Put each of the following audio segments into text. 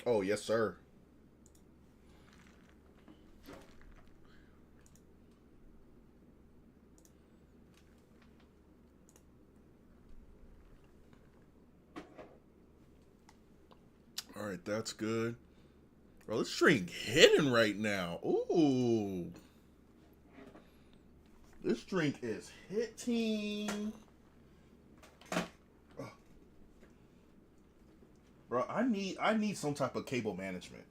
Oh, yes, sir. All right, that's good. Bro, this drink hitting right now. Ooh. This drink is hitting. Bro, I need some type of cable management.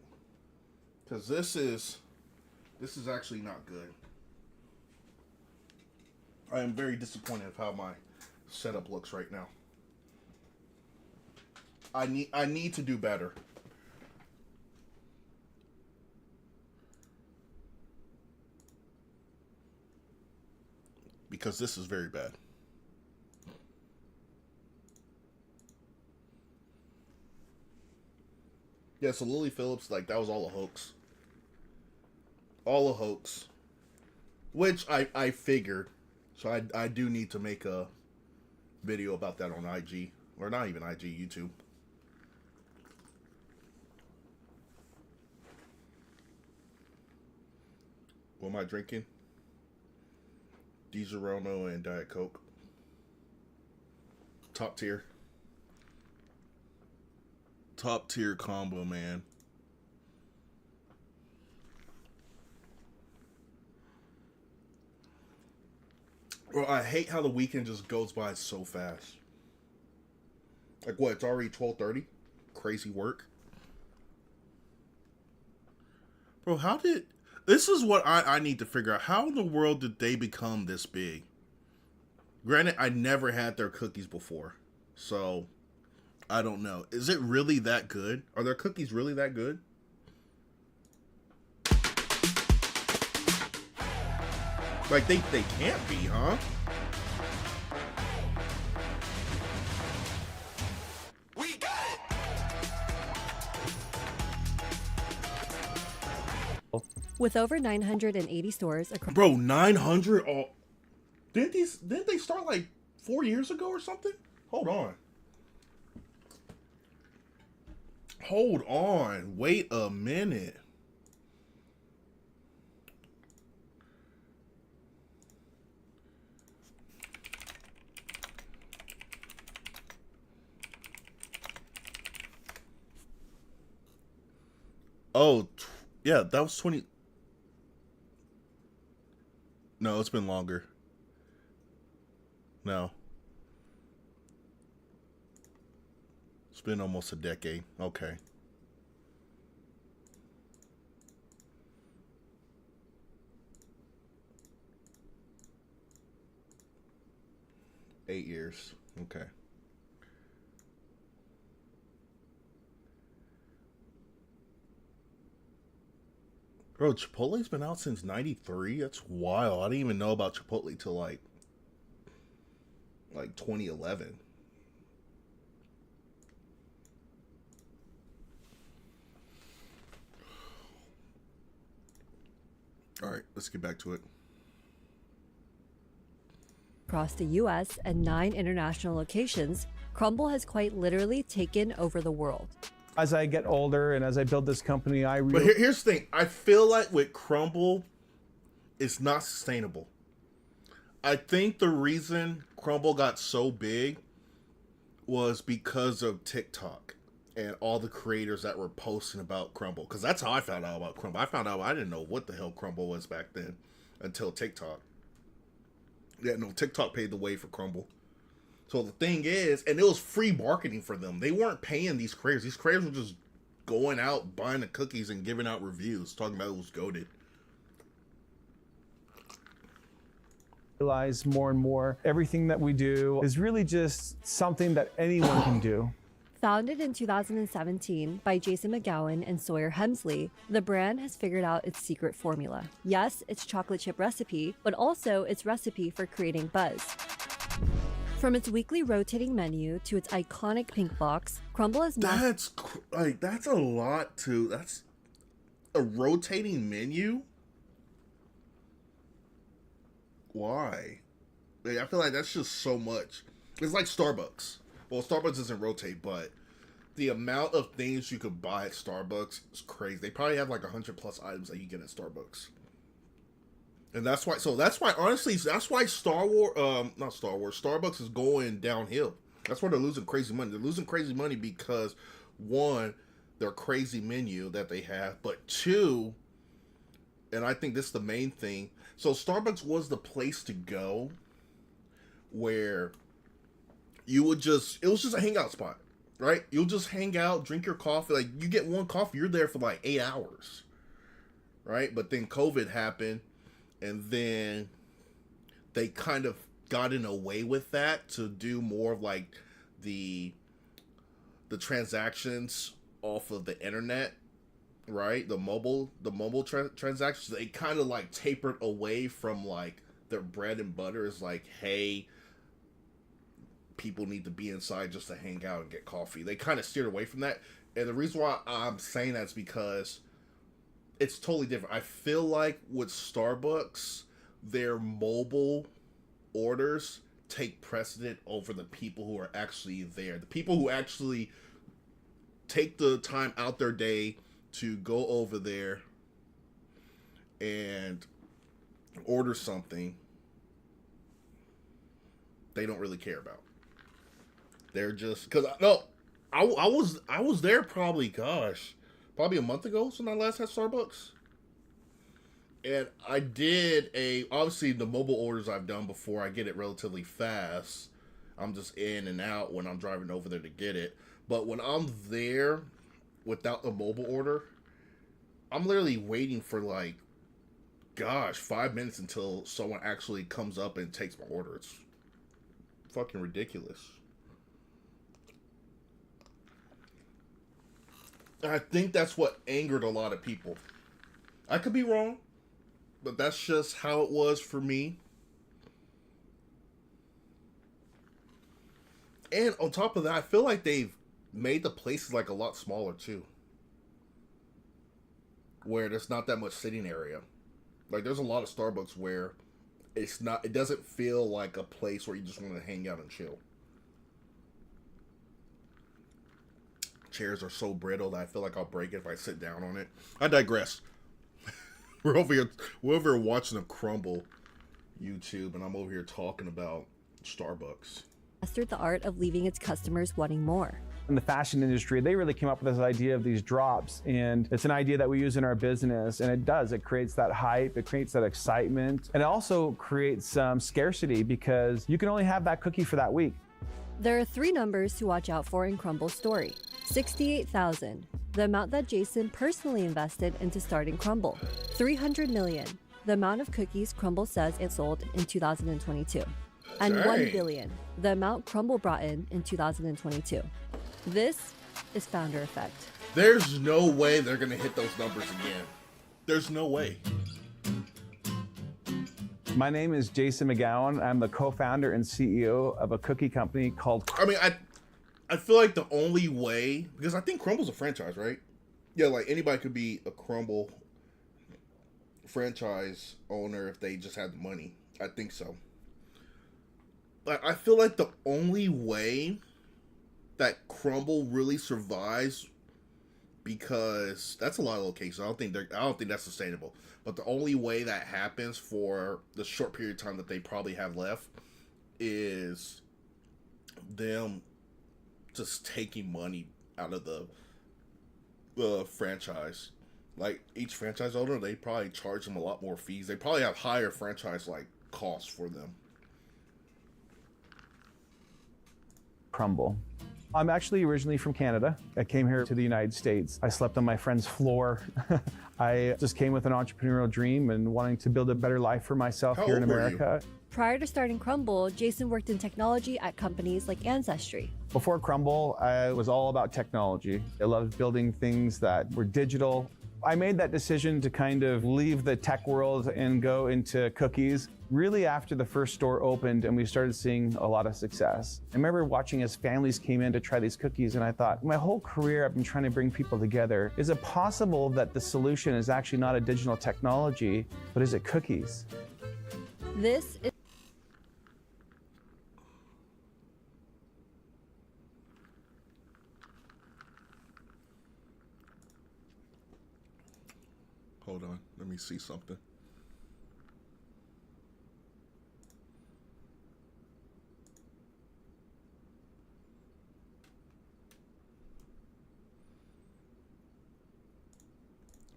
Cause this is actually not good. I am very disappointed with how my setup looks right now. I need to do better. Because this is very bad. Yeah, so Lily Phillips, like, that was all a hoax. All a hoax. Which I figured. So I do need to make a video about that on IG. Or not even IG, YouTube. What am I drinking? DiGiorno and Diet Coke. Top tier. Top tier combo, man. Well, I hate how the weekend just goes by so fast. Like what? It's already 12:30. Crazy work. Bro, how did... This is what I need to figure out. How in the world did they become this big? Granted, I never had their cookies before. So, I don't know. Is it really that good? Are their cookies really that good? Like, they can't be, huh? We got it! With over 980 stores across... Bro, 900 all... Didn't they start like 4 years ago or something? Hold on. Hold on. Wait a minute. Oh, yeah, that was 20... No, it's been longer. No. It's been almost a decade. Okay. Eight years. Okay. Bro, Chipotle's been out since 93? That's wild. I didn't even know about Chipotle till like 2011. All right, let's get back to it. Across the US and 9 international locations, Crumble has quite literally taken over the world. As I get older and as I build this company, But here's the thing. I feel like with Crumble, it's not sustainable. I think the reason Crumble got so big was because of TikTok and all the creators that were posting about Crumble. Because that's how I found out about Crumble. I found out I didn't know what the hell Crumble was back then until TikTok. Yeah, no, TikTok paved the way for Crumble. So the thing is, and it was free marketing for them. They weren't paying these creators. These creators were just going out, buying the cookies, and giving out reviews, talking about it was goated. Realize more and more everything that we do is really just something that anyone can do. Founded in 2017 by Jason McGowan and Sawyer Hemsley, the brand has figured out its secret formula. Yes, its chocolate chip recipe, but also its recipe for creating buzz. From its weekly rotating menu to its iconic pink box, Crumble is that's a lot to... That's a rotating menu? Why? I feel like that's just so much. It's like Starbucks. Well, Starbucks doesn't rotate, but the amount of things you could buy at Starbucks is crazy. They probably have like 100 plus items that you get at Starbucks. And that's why, honestly, that's why Starbucks is going downhill. That's why they're losing crazy money. They're losing crazy money because, one, their crazy menu that they have, but two, and I think this is the main thing, so Starbucks was the place to go where it was just a hangout spot, right? You'll just hang out, drink your coffee. Like, you get one coffee, you're there for like 8 hours, right? But then COVID happened, and then they kind of gotten away with that to do more of like the transactions off of the internet, right? The mobile transactions. They kind of like tapered away from like their bread and butter is like, hey, people need to be inside just to hang out and get coffee. They kind of steered away from that. And the reason why I'm saying that is because it's totally different. I feel like with Starbucks, their mobile orders take precedent over the people who are actually there. The people who actually take the time out their day to go over there and order something, they don't really care about. They're just, because I was there probably a month ago when I last had Starbucks. And I did obviously the mobile orders I've done before, I get it relatively fast. I'm just in and out when I'm driving over there to get it. But when I'm there without the mobile order, I'm literally waiting for 5 minutes until someone actually comes up and takes my order. It's fucking ridiculous. I think that's what angered a lot of people. I could be wrong, but that's just how it was for me. And on top of that, I feel like they've made the places like a lot smaller too, where there's not that much sitting area. Like, there's a lot of Starbucks where it doesn't feel like a place where you just want to hang out and chill. Chairs are so brittle that I feel like I'll break it if I sit down on it. I digress. We're over here watching them crumble YouTube, and I'm over here talking about Starbucks. Mastered the art of leaving its customers wanting more. In the fashion industry, they really came up with this idea of these drops, and it's an idea that we use in our business, and it creates that hype, it creates that excitement, and it also creates some scarcity because you can only have that cookie for that week. There are 3 numbers to watch out for in Crumble's story. 68,000, the amount that Jason personally invested into starting Crumble. 300 million, the amount of cookies Crumble says it sold in 2022. And Dang. 1 billion, the amount Crumble brought in 2022. This is founder effect. There's no way they're going to hit those numbers again. There's no way. My name is Jason McGowan. I'm the co-founder and CEO of a cookie company called... I feel like the only way, because I think Crumble's a franchise, right? Yeah, like anybody could be a Crumble franchise owner if they just had the money. I think so. But I feel like the only way that Crumble really survives, because that's a lot of locations. I don't think that's sustainable. But the only way that happens for the short period of time that they probably have left is them just taking money out of the franchise. Like, each franchise owner, they probably charge them a lot more fees. They probably have higher franchise costs for them. Crumble. I'm actually originally from Canada. I came here to the United States. I slept on my friend's floor. I just came with an entrepreneurial dream and wanting to build a better life for myself here in America. Prior to starting Crumble, Jason worked in technology at companies like Ancestry. Before Crumble, I was all about technology. I loved building things that were digital. I made that decision to kind of leave the tech world and go into cookies really after the first store opened and we started seeing a lot of success. I remember watching as families came in to try these cookies, and I thought, my whole career I've been trying to bring people together. Is it possible that the solution is actually not a digital technology, but is it cookies? This is Hold on. Let me see something.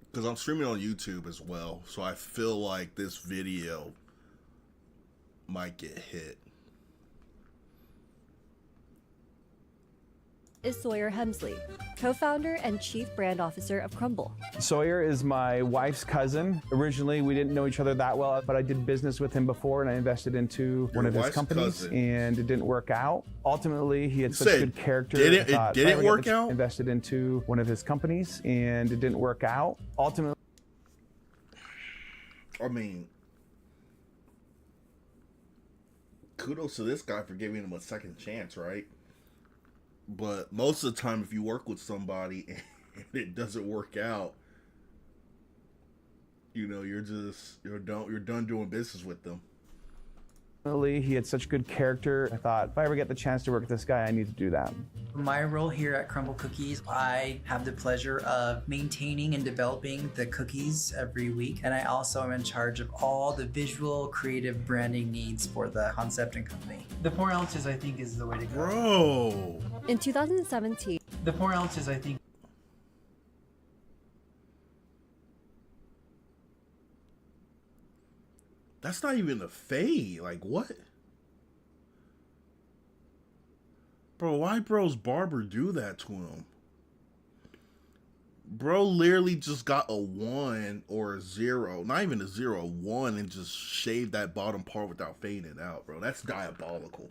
Because I'm streaming on YouTube as well, so I feel like this video might get hit. Is Sawyer Hemsley, co-founder and chief brand officer of Crumble. Sawyer is my wife's cousin. Originally, we didn't know each other that well, but I did business with him before, and I invested into one of his wife's companies, cousin. and it didn't work out. Ultimately, he had such Said, good character. did it- I thought, did if I it ever get work the out? Invested into one of his companies, and it didn't work out. Ultimately, I mean, kudos to this guy for giving him a second chance, right? But most of the time, if you work with somebody and it doesn't work out, you know, you're done doing business with them. he had such good character. I thought, if I ever get the chance to work with this guy, I need to do that. My role here at Crumble Cookies, I have the pleasure of maintaining and developing the cookies every week. And I also am in charge of all the visual, creative branding needs for the concept and company. The 4 ounces, I think, is the way to go. Bro. In 2017, The 4 ounces, I think. That's not even a fade. Like, what? Bro, why bro's barber do that to him? Bro literally just got a 1 or a 0. Not even a 0, a 1, and just shaved that bottom part without fading it out, bro. That's diabolical.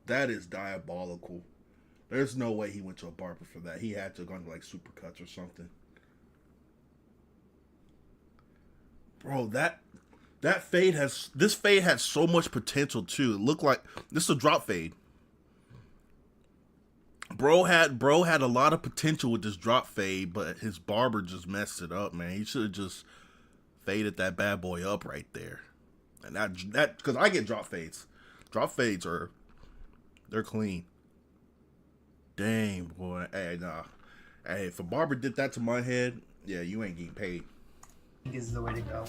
That is diabolical. There's no way he went to a barber for that. He had to have gone to like Supercuts or something. Bro, this fade has so much potential too. It looked like this is a drop fade. Bro had a lot of potential with this drop fade, but his barber just messed it up, man. He should have just faded that bad boy up right there. And that because I get drop fades. Drop fades they're clean. Dang, boy. Hey, nah. Hey, if a barber did that to my head, yeah, you ain't getting paid. Is the way to go.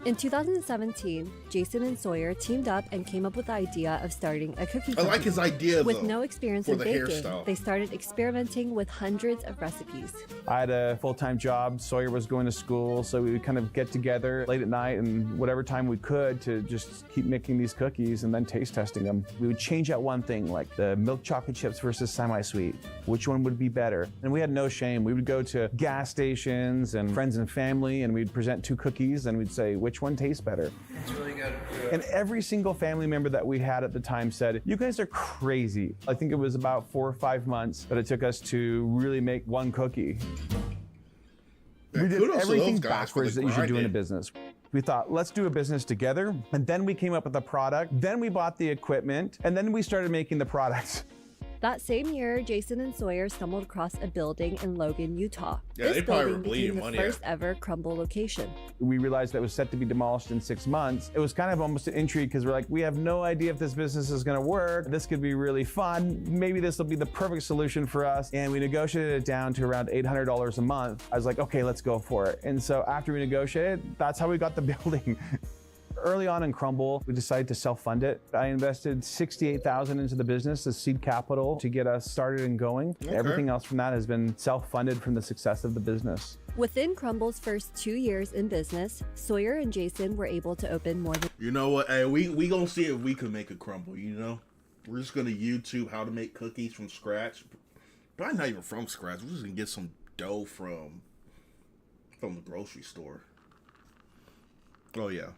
in 2017, Jason and Sawyer teamed up and came up with the idea of starting a cookie I company. like his idea, With though, no experience for in the baking, hairstyle. they started experimenting with hundreds of recipes. I had a full-time job. Sawyer was going to school, so we would kind of get together late at night and whatever time we could to just keep making these cookies and then taste testing them. We would change out one thing, like the milk chocolate chips versus semi-sweet. Which one would be better? And we had no shame. We would go to gas stations and friends and family, and we'd present 2 cookies, and we'd say, which one tastes better? It's really good. And every single family member that we had at the time said, you guys are crazy. I think it was about 4 or 5 months that it took us to really make one cookie. Yeah, We did kudos to everything those guys for backwards the that you should do in a grinding. business. We thought, let's do a business together. And then we came up with a product. Then we bought the equipment. And then we started making the products. That same year, Jason and Sawyer stumbled across a building in Logan, Utah. Yeah, this they probably building were bleeding became the money first ever Crumble location. We realized that it was set to be demolished in 6 months. It was kind of almost an intrigue because we're like, we have no idea if this business is going to work. This could be really fun. Maybe this will be the perfect solution for us. And we negotiated it down to around $800 a month. I was like, okay, let's go for it. And so after we negotiated, that's how we got the building. Early on in Crumble, we decided to self-fund it. I invested $68,000 into the business as seed capital to get us started and going. Okay. Everything else from that has been self-funded from the success of the business. Within Crumble's first 2 years in business, Sawyer and Jason were able to open more than You know what? Hey, we gonna see if we can make a crumble. You know, we're just gonna YouTube how to make cookies from scratch. Probably not even from scratch. We're just gonna get some dough from the grocery store. Oh yeah.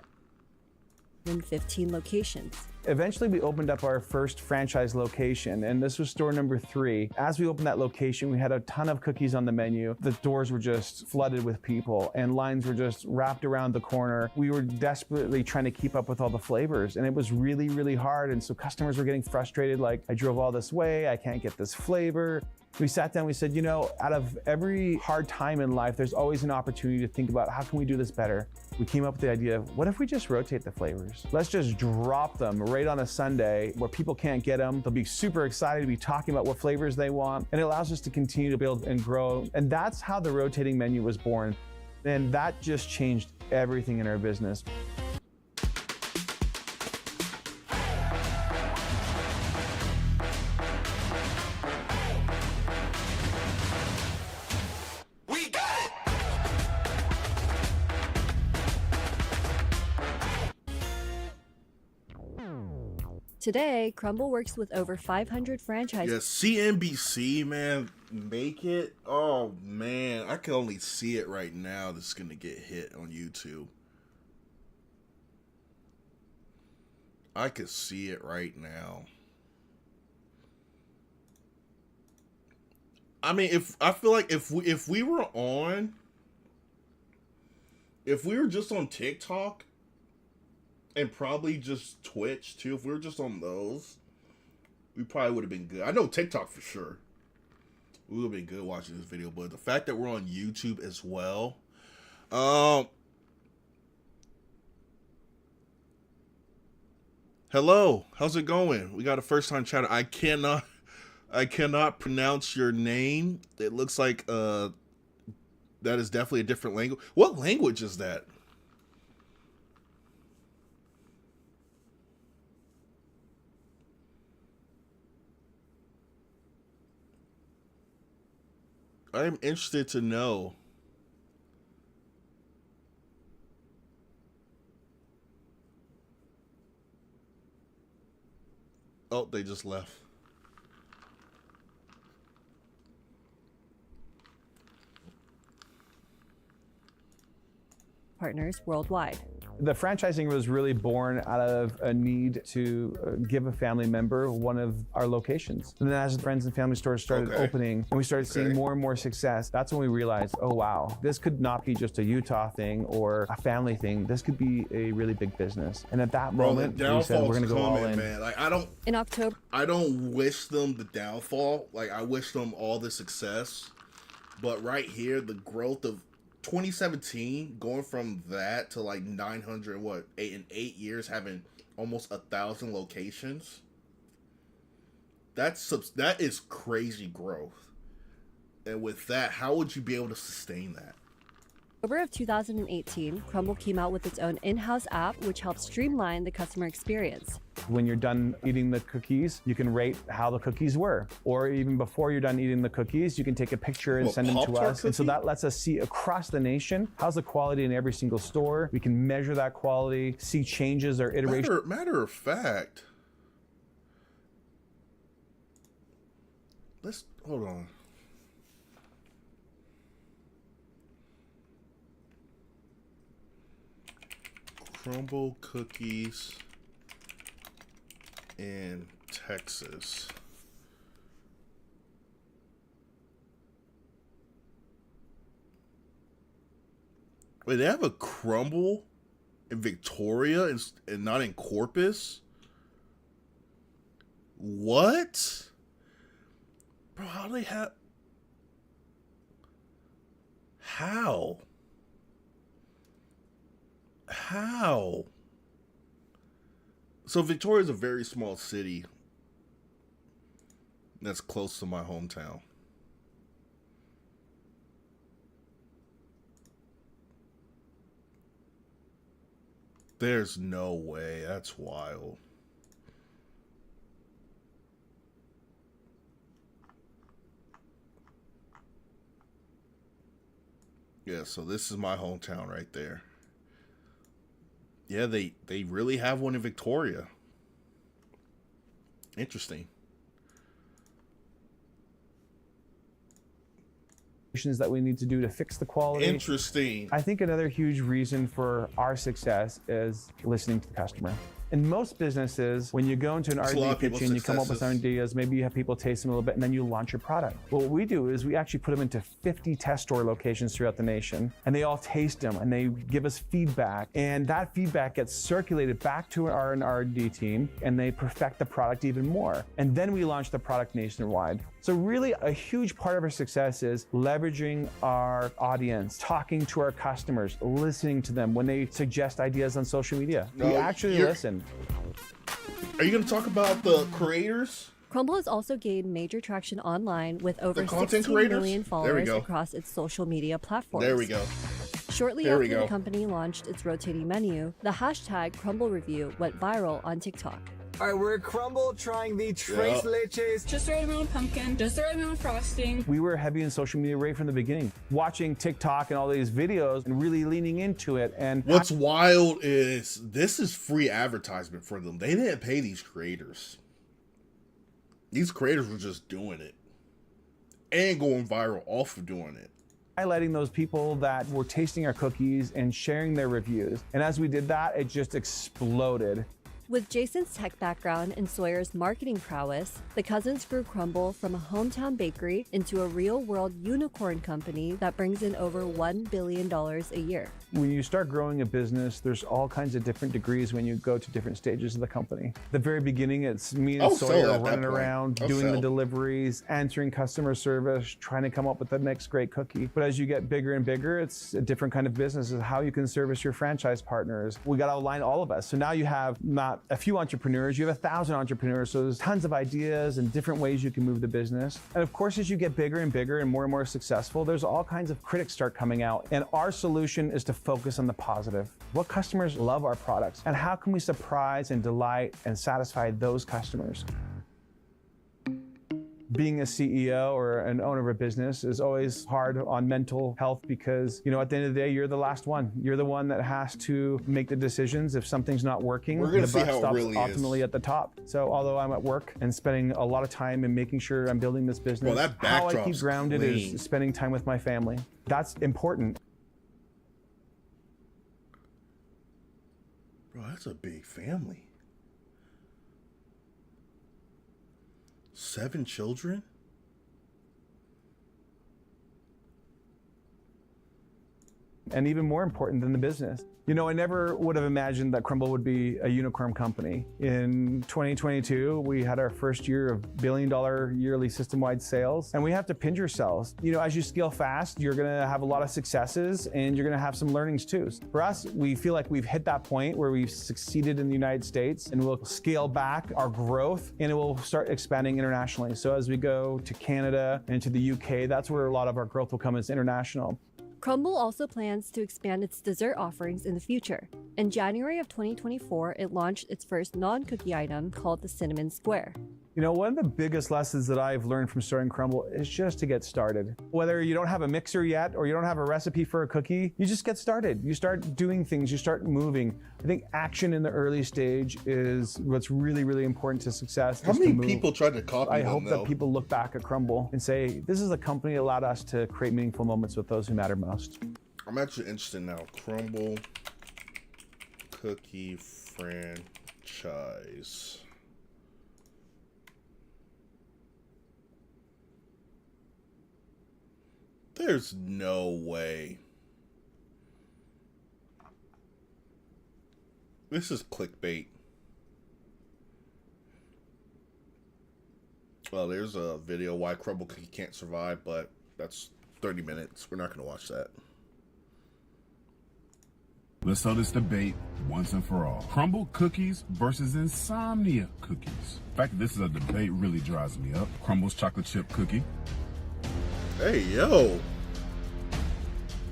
15 locations. Eventually, we opened up our first franchise location, and this was store number 3. As we opened that location, we had a ton of cookies on the menu. The doors were just flooded with people, and lines were just wrapped around the corner. We were desperately trying to keep up with all the flavors, and it was really, really hard. And so customers were getting frustrated, like, I drove all this way, I can't get this flavor. We sat down, we said, you know, out of every hard time in life, there's always an opportunity to think about how can we do this better? We came up with the idea of, what if we just rotate the flavors? Let's just drop them right on a Sunday where people can't get them. They'll be super excited to be talking about what flavors they want. And it allows us to continue to build and grow. And that's how the rotating menu was born. And that just changed everything in our business. We got it! Today, Crumble works with over 500 franchises. Yeah, CNBC, man, make it. Oh man, I can only see it right now. This is gonna get hit on YouTube. I could see it right now. I mean, if we were just on TikTok and probably just Twitch too, if we were just on those, we probably would have been good. I know TikTok for sure. We would have been good watching this video, but the fact that we're on YouTube as well, hello, how's it going? We got a first time chatter. I cannot pronounce your name. It looks like that is definitely a different language. What language is that? I am interested to know. Oh, they just left. Partners worldwide. The franchising was really born out of a need to give a family member one of our locations. And then as the friends and family stores started opening and we started seeing more and more success, that's when we realized, oh wow, this could not be just a Utah thing or a family thing. This could be a really big business. And at that moment, we said we're gonna go all in. Man. Like In October, I don't wish them the downfall. Like I wish them all the success. But right here, the growth of 2017, going from that to like 900, in 8 years, having almost 1,000 locations. That is crazy growth. And with that, how would you be able to sustain that? October of 2018, Crumble came out with its own in-house app, which helps streamline the customer experience. When you're done eating the cookies, you can rate how the cookies were. Or even before you're done eating the cookies, you can take a picture and send them to us. And so that lets us see across the nation, how's the quality in every single store. We can measure that quality, see changes or iterations. Matter of fact, hold on. Crumble cookies in Texas. Wait, they have a Crumble in Victoria and not in Corpus? What? Bro, how do they have... How? How? So Victoria is a very small city that's close to my hometown. There's no way. That's wild. Yeah, so this is my hometown right there. Yeah, they really have one in Victoria. Interesting. That we need to do to fix the quality. Interesting. I think another huge reason for our success is listening to the customer. In most businesses, when you go into an It's a lot R&D of people's kitchen, you come up with some successes. ideas, maybe you have people taste them a little bit, and then you launch your product. Well, what we do is we actually put them into 50 test store locations throughout the nation, and they all taste them, and they give us feedback, and that feedback gets circulated back to our R&D team, and they perfect the product even more. And then we launch the product nationwide. So really, a huge part of our success is leveraging our audience, talking to our customers, listening to them when they suggest ideas on social media. We No, actually you're- listen. Are you going to talk about the creators? Crumble has also gained major traction online with over content 16 creators? million There we followers go. across its social media platforms. There we go. Shortly There we after go. the company launched its rotating menu, the hashtag Crumble Review went viral on TikTok. All right, we're at Crumble trying the Tres Yeah. Leches. Just the right amount of pumpkin, just the right amount of frosting. We were heavy in social media right from the beginning, watching TikTok and all these videos and really leaning into it. And What's wild is this is free advertisement for them. They didn't pay these creators. These creators were just doing it and going viral off of doing it. highlighting those people that were tasting our cookies and sharing their reviews. And as we did that, it just exploded. With Jason's tech background and Sawyer's marketing prowess, the cousins grew Crumble from a hometown bakery into a real-world unicorn company that brings in over $1 billion a year. When you start growing a business, there's all kinds of different degrees when you go to different stages of the company. The very beginning, it's me and I'll sell Sawyer at that running point. around, I'll doing the sell. deliveries, answering customer service, trying to come up with the next great cookie. But as you get bigger and bigger, it's a different kind of business. It's how you can service your franchise partners. We got to align all of us. So now you have not a few entrepreneurs, you have 1,000 entrepreneurs. So there's tons of ideas and different ways you can move the business. And of course, as you get bigger and bigger and more successful, there's all kinds of critics start coming out. And our solution is to focus on the positive. What customers love our products, and how can we surprise and delight and satisfy those customers? Being a CEO or an owner of a business is always hard on mental health because, you know, at the end of the day, you're the last one. You're the one that has to make the decisions. If something's not working, We're gonna the see buck how it stops really is. ultimately at the top. So although I'm at work and spending a lot of time in making sure I'm building this business, Well, that how I keep backdrop's grounded clean. is spending time with my family. That's important. Bro, that's a big family. 7 children? And even more important than the business. You know, I never would have imagined that Crumble would be a unicorn company. In 2022, we had our first year of billion-dollar yearly system-wide sales, and we have to pinch ourselves. You know, as you scale fast, you're gonna have a lot of successes, and you're gonna have some learnings too. For us, we feel like we've hit that point where we've succeeded in the United States, and we'll scale back our growth, and it will start expanding internationally. So as we go to Canada and to the UK, that's where a lot of our growth will come, is international. Crumble also plans to expand its dessert offerings in the future. In January of 2024, it launched its first non-cookie item called the Cinnamon Square. You know, one of the biggest lessons that I've learned from starting Crumble is just to get started. Whether you don't have a mixer yet or you don't have a recipe for a cookie, you just get started. You start doing things, you start moving. I think action in the early stage is what's really important to success. How is to many move. people tried to copy I them, hope though? that people look back at Crumble and say, this is a company that allowed us to create meaningful moments with those who matter most. I'm actually interested now. Crumble Cookie Franchise. There's no way. This is clickbait. Well, there's a video why Crumble Cookie can't survive, but that's 30 minutes. We're not going to watch that. Let's settle this debate once and for all. Crumble cookies versus insomnia cookies. The fact that this is a debate really drives me up. Crumble's chocolate chip cookie. Hey, yo.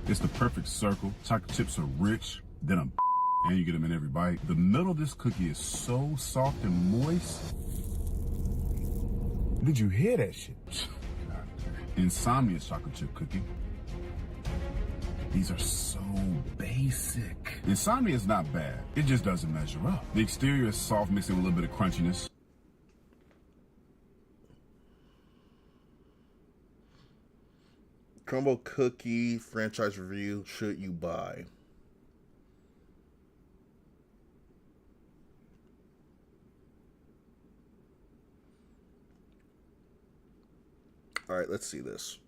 It's the perfect circle. Chocolate chips are rich, then and you get them in every bite. The middle of this cookie is so soft and moist. Did you hear that shit? Insomnia's chocolate chip cookie. These are so basic. Insomnia is not bad. It just doesn't measure up. The exterior is soft, mixing with a little bit of crunchiness. Crumble Cookie franchise review. Should you buy? All right, let's see this.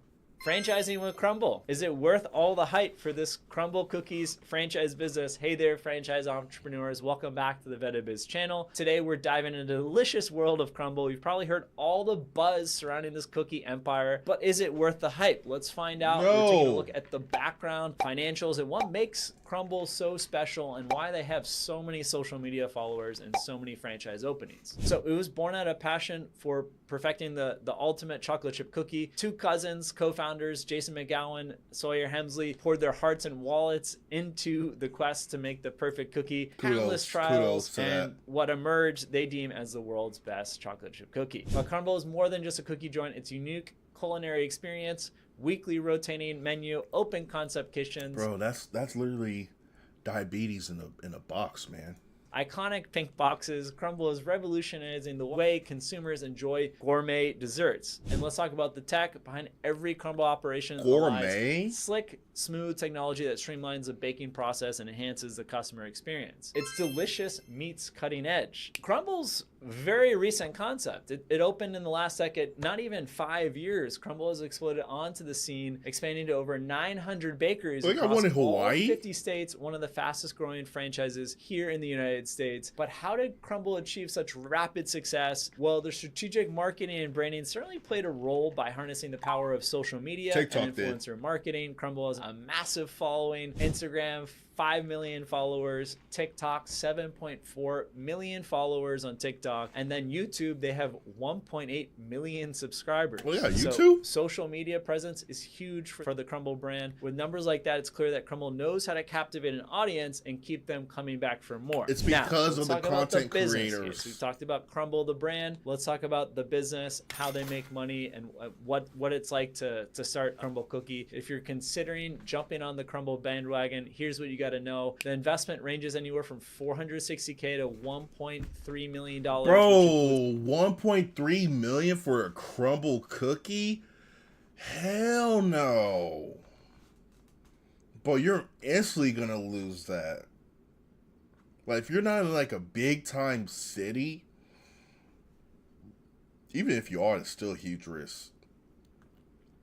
Franchising with Crumble. Is it worth all the hype for this Crumble Cookies franchise business? Hey there, franchise entrepreneurs. Welcome back to the VetaBiz channel. Today, we're diving into the delicious world of Crumble. You've probably heard all the buzz surrounding this cookie empire, but is it worth the hype? Let's find out. No. We're taking a look at the background, financials, and what makes Crumble so special and why they have so many social media followers and so many franchise openings. So it was born out of passion for perfecting the ultimate chocolate chip cookie. Two cousins, co-founders, Jason McGowan, Sawyer Hemsley, poured their hearts and wallets into the quest to make the perfect cookie. Countless trials, and what emerged they deem as the world's best chocolate chip cookie. But Crumble is more than just a cookie joint. It's a unique culinary experience, weekly rotating menu, open concept kitchens. Bro, that's literally diabetes in a box, man. Iconic pink boxes. Crumble is revolutionizing the way consumers enjoy gourmet desserts. And let's talk about the tech behind every Crumble operation. Gourmet? Slick, smooth technology that streamlines the baking process and enhances the customer experience. It's delicious meets cutting edge. Crumble's very recent concept. It opened in the last decade, not even 5 years. Crumble has exploded onto the scene, expanding to over 900 bakeries across one in all Hawaii? 50 states, one of the fastest growing franchises here in the United States. But how did Crumble achieve such rapid success? Well, the strategic marketing and branding certainly played a role by harnessing the power of social media TikTok and influencer marketing. Crumble has a massive following. Instagram, 5 million followers. TikTok, 7.4 million followers on TikTok. And then YouTube, they have 1.8 million subscribers. Oh yeah, YouTube? So social media presence is huge for the Crumble brand. With numbers like that, it's clear that Crumble knows how to captivate an audience and keep them coming back for more. It's because of the content business creators. here. So we talked about Crumble, the brand. Let's talk about the business, how they make money, and what it's like to start Crumble Cookie. If you're considering jumping on the Crumble bandwagon, here's what you got to know. The investment ranges anywhere from $460K to $1.3 million. Bro, 1.3 million for a Crumble cookie? Hell no. But you're instantly gonna lose that. Like, if you're not in like a big time city, even if you are, it's still a huge risk.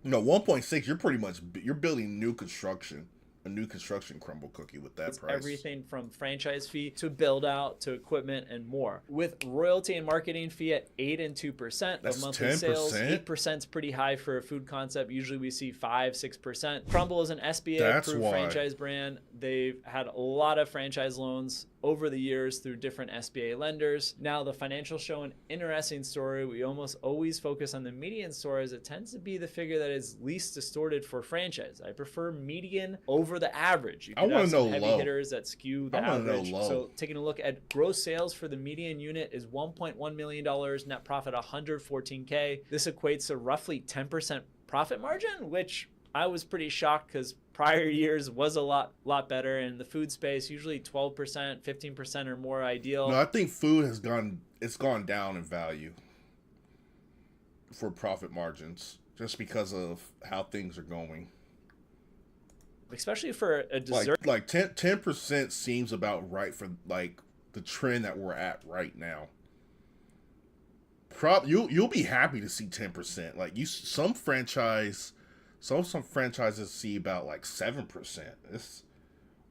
No, 1.6, you're building new construction. A new construction Crumble cookie with that price. Everything from franchise fee to build out to equipment and more. With royalty and marketing fee at 8 and 2% of monthly 10%? sales. 8% is pretty high for a food concept. Usually we see 5-6%. Crumble is an SBA approved franchise brand. They've had a lot of franchise loans over the years through different SBA lenders. Now the financials show an interesting story. We almost always focus on the median story as it tends to be the figure that is least distorted for franchise. I prefer median over the average. You I want to know heavy low. hitters that skew the average. So taking a look at gross sales for the median unit is $1.1 million, net profit $114K. This equates to roughly 10% profit margin, which I was pretty shocked because prior years was a lot better. In the food space, usually 12%, 15% or more ideal. No, I think food has gone down in value for profit margins just because of how things are going. Especially for a dessert. Like 10% seems about right for like the trend that we're at right now. You'll be happy to see 10%. Like some franchises see about like 7%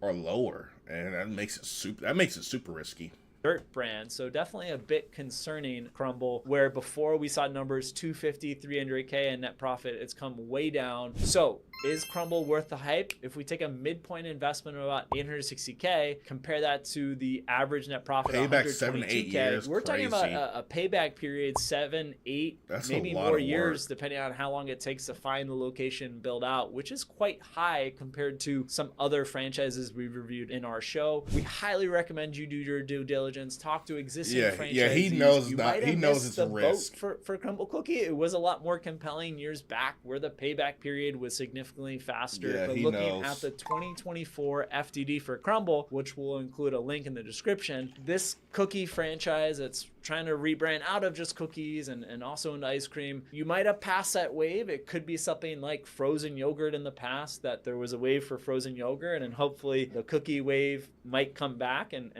or lower, and that makes it super risky. Dessert brand, so definitely a bit concerning. Crumble, where before we saw numbers 250, 300K and net profit, it's come way down. So is Crumble worth the hype? If we take a midpoint investment of about 860K, compare that to the average net profit of payback 7 to 8 years. We're talking about a payback period 7, 8, maybe more years, depending on how long it takes to find the location, build out, which is quite high compared to some other franchises we've reviewed in our show. We highly recommend you do your due diligence. Talk to existing franchisees. Yeah, he knows that. He knows it's a risk. For Crumble Cookie, it was a lot more compelling years back, where the payback period was significantly faster. Yeah, but looking at the 2024 FDD for Crumble, which will include a link in the description, this cookie franchise that's trying to rebrand out of just cookies and also into ice cream, you might have passed that wave. It could be something like frozen yogurt in the past, that there was a wave for frozen yogurt, and hopefully the cookie wave might come back and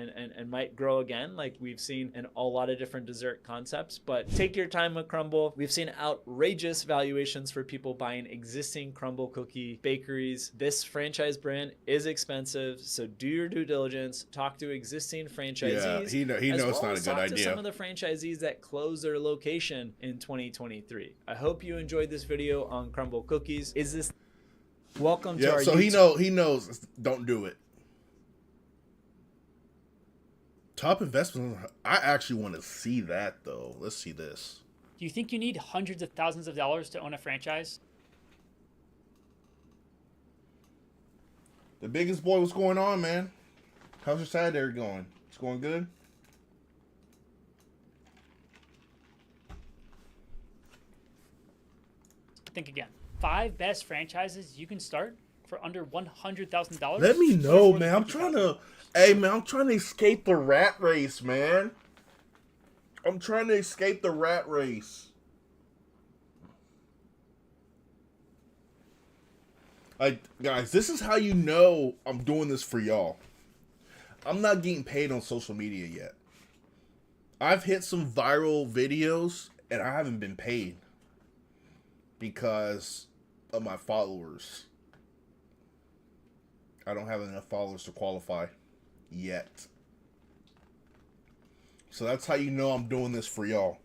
might grow again, like we've seen in a lot of different dessert concepts. But take your time with Crumbl. We've seen outrageous valuations for people buying existing Crumbl cookie bakeries. This franchise brand is expensive, so do your due diligence. Talk to existing franchisees. Yeah, he knows it's not a good talk to idea. some of the franchisees that closed their location in 2023. I hope you enjoyed this video on Crumbl cookies. Welcome to our so YouTube. he knows don't do it. Top investment. I actually want to see that though. Let's see this. Do you think you need hundreds of thousands of dollars to own a franchise? The biggest boy, what's going on, man? How's your Saturday going? It's going good? Think again. 5 best franchises you can start for under $100,000. Let me know, man. I'm trying to escape the rat race, man. I'm trying to escape the rat race. Like, guys, this is how you know I'm doing this for y'all. I'm not getting paid on social media yet. I've hit some viral videos and I haven't been paid because of my followers. I don't have enough followers to qualify yet. So that's how you know I'm doing this for y'all.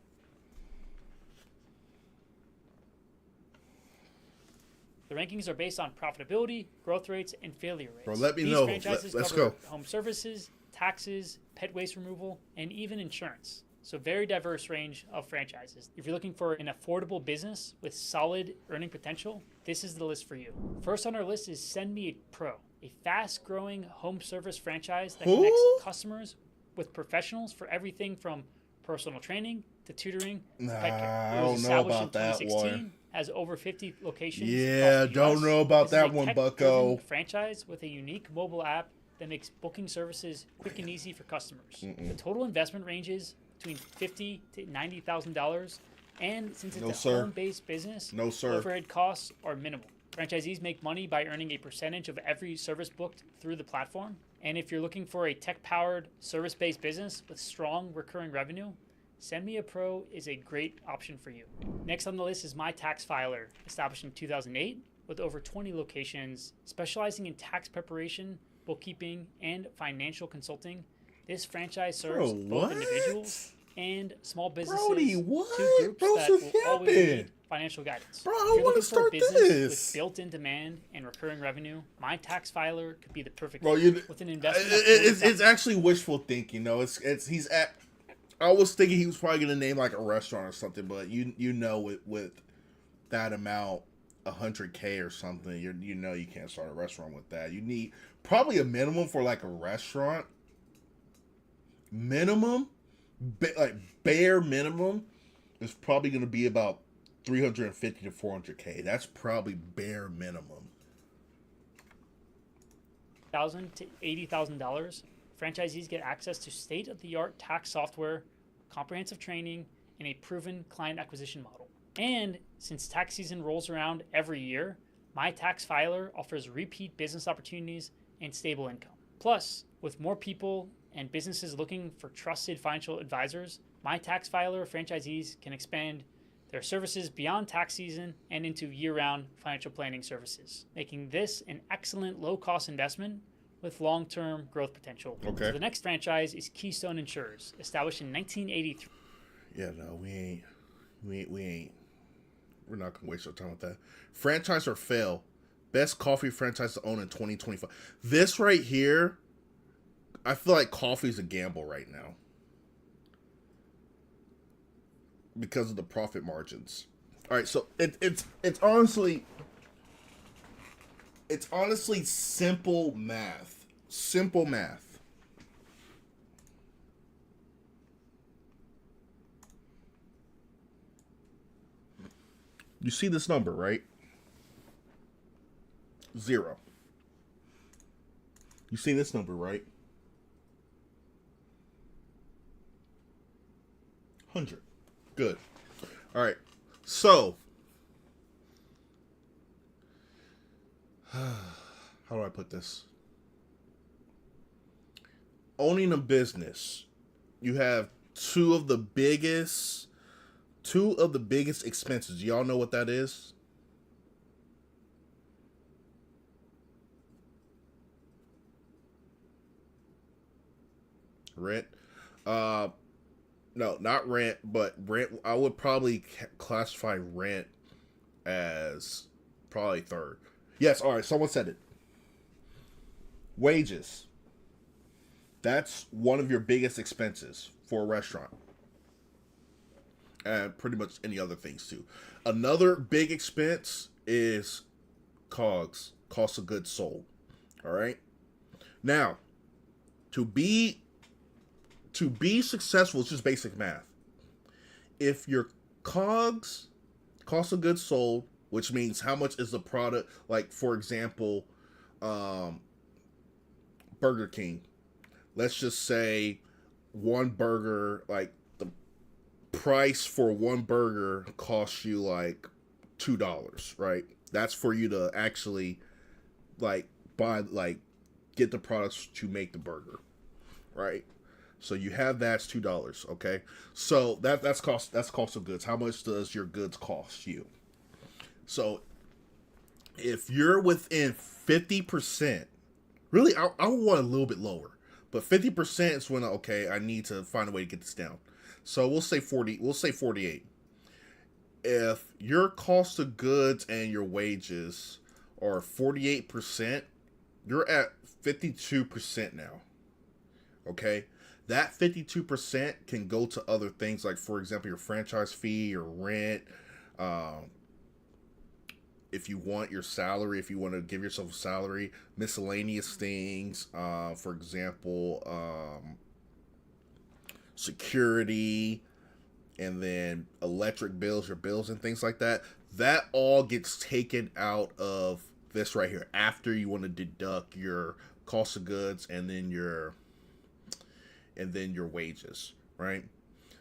The rankings are based on profitability, growth rates, and failure rates. Bro, let me These know. franchises Let's cover go. home services, taxes, pet waste removal, and even insurance. So very diverse range of franchises. If you're looking for an affordable business with solid earning potential, this is the list for you. First on our list is Send Me a Pro, a fast-growing home service franchise that connects customers with professionals for everything from personal training to tutoring to pet care. I It was don't know established about in that 2016, one. has over 50 locations. Yeah, across the don't US. know about This is that a one, tech-driven bucko. franchise with a unique mobile app that makes booking services quick and easy for customers. The total investment ranges between $50,000 to $90,000, and since it's No, a sir. home-based business, No, sir. overhead costs are minimal. Franchisees make money by earning a percentage of every service booked through the platform. And if you're looking for a tech-powered, service-based business with strong recurring revenue, Send Me a Pro is a great option for you. Next on the list is My Tax Filer, established in 2008 with over 20 locations, specializing in tax preparation, bookkeeping, and financial consulting. This franchise serves Bro, both what? individuals and small businesses, Brody, what? two groups Bro, that what's will always happening? need financial guidance. Bro, I If you're wanna looking for a start business this. with built-in demand and recurring revenue, My Tax Filer could be the perfect Bro, fit. With an investment of it's actually wishful thinking. No, he's at. I was thinking he was probably gonna name like a restaurant or something, but you know with that amount, $100K or something, you know you can't start a restaurant with that. You need probably a minimum for like a restaurant. Minimum, like bare minimum, is probably gonna be about 350 to 400K. That's probably bare minimum. $1,000 to $80,000, franchisees get access to state-of-the-art tax software, comprehensive training, and a proven client acquisition model. And since tax season rolls around every year, My Tax Filer offers repeat business opportunities and stable income. Plus, with more people and businesses looking for trusted financial advisors, My Tax Filer franchisees can expand their services beyond tax season and into year-round financial planning services, making this an excellent low-cost investment with long-term growth potential. Okay. So the next franchise is Keystone Insurers, established in 1983. Yeah, no, we ain't. We're not gonna waste our time with that. Franchise or fail. Best coffee franchise to own in 2025. This right here, I feel like coffee's a gamble right now because of the profit margins. All right, so it's honestly simple math. Simple math. You see this number, right? 0. You see this number, right? 100. Good. All right. So, how do I put this? Owning a business, you have two of the biggest expenses. Y'all know what that is? Rent. No, not rent, but rent. I would probably classify rent as probably third. Yes, all right, someone said it. Wages. That's one of your biggest expenses for a restaurant. And pretty much any other things too. Another big expense is COGS, cost of goods sold. All right. Now, to be successful, it's just basic math. If your COGS, cost of goods sold, which means how much is the product, like for example, Burger King. Let's just say one burger, like the price for one burger costs you like $2, right? That's for you to actually like buy, like get the products to make the burger, right? So you have that's $2, okay? So that's cost of goods. How much does your goods cost you? So if you're within 50%, really I would want a little bit lower. But 50% is when, okay, I need to find a way to get this down. So we'll say 40, we'll say 48. If your cost of goods and your wages are 48%, you're at 52% now. Okay? That 52% can go to other things, like, for example, your franchise fee, your rent, if you want your salary, if you want to give yourself a salary, miscellaneous things, for example, security, and then electric bills, your bills and things like that. That all gets taken out of this right here after you want to deduct your cost of goods and then your wages, right?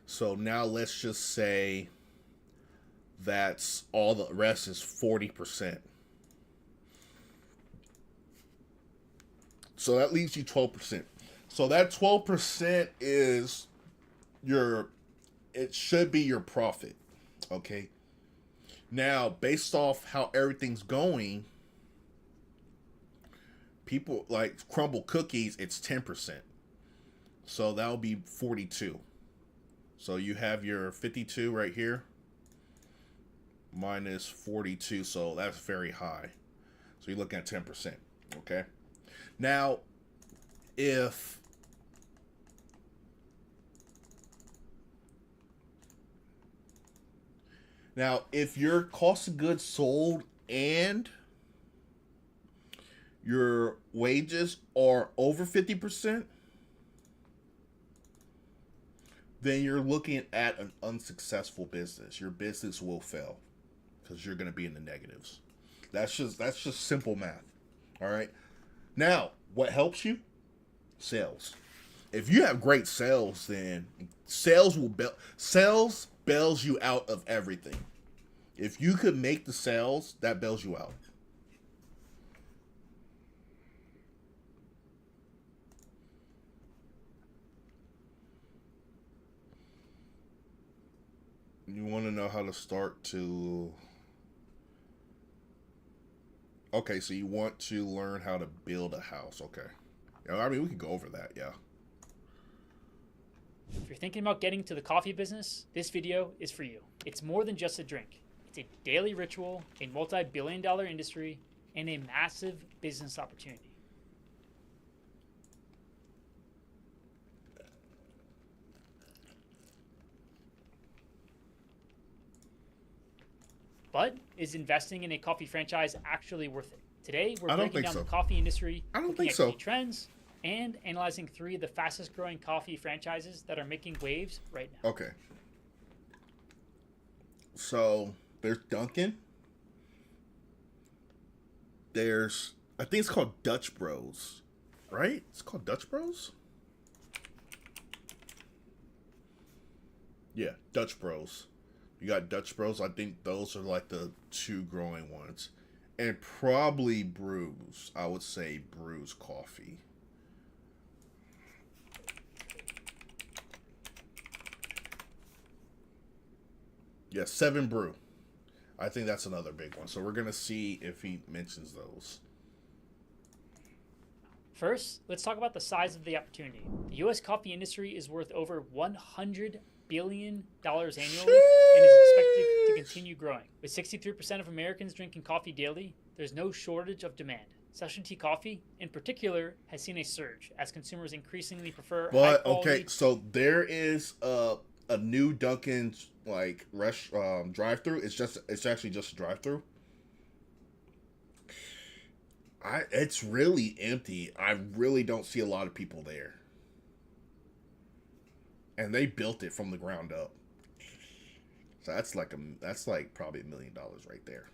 So now let's just say that's all, the rest is 40%. So that leaves you 12%. So that 12% is it should be your profit. Okay. Now, based off how everything's going, people like Crumble Cookies, it's 10%. So that'll be 42. So you have your 52 right here minus 42, so that's very high. So you're looking at 10%, okay? Now, if your cost of goods sold and your wages are over 50%, then you're looking at an unsuccessful business. Your business will fail because you're going to be in the negatives. That's just simple math. All right. Now, what helps you? Sales. If you have great sales, then sales bails you out of everything. If you could make the sales, that bails you out. You want to know how to start to... Okay, so you want to learn how to build a house. Okay. Yeah, I mean, we can go over that, yeah. If you're thinking about getting to the coffee business, this video is for you. It's more than just a drink. It's a daily ritual, a multi-billion-dollar industry, and a massive business opportunity. But is investing in a coffee franchise actually worth it? Today, we're breaking down the coffee industry, looking at key trends, and analyzing 3 of the fastest growing coffee franchises that are making waves right now. Okay. So, there's Dunkin'. There's, I think it's called Dutch Bros, right? It's called Dutch Bros? Yeah, Dutch Bros. You got Dutch Bros. I think those are like the two growing ones. And probably Brews. I would say Brews Coffee. Yeah, 7 Brew. I think that's another big one. So we're going to see if he mentions those. First, let's talk about the size of the opportunity. The U.S. coffee industry is worth over $100 billion annually and is expected to continue growing. With 63% of Americans drinking coffee daily, there's no shortage of demand. Specialty coffee, in particular, has seen a surge as consumers increasingly prefer high quality. Okay, so there is a new Dunkin's like drive-through. It's actually just a drive-through. It's really empty. I really don't see a lot of people there. And they built it from the ground up. So that's like probably $1 million right there.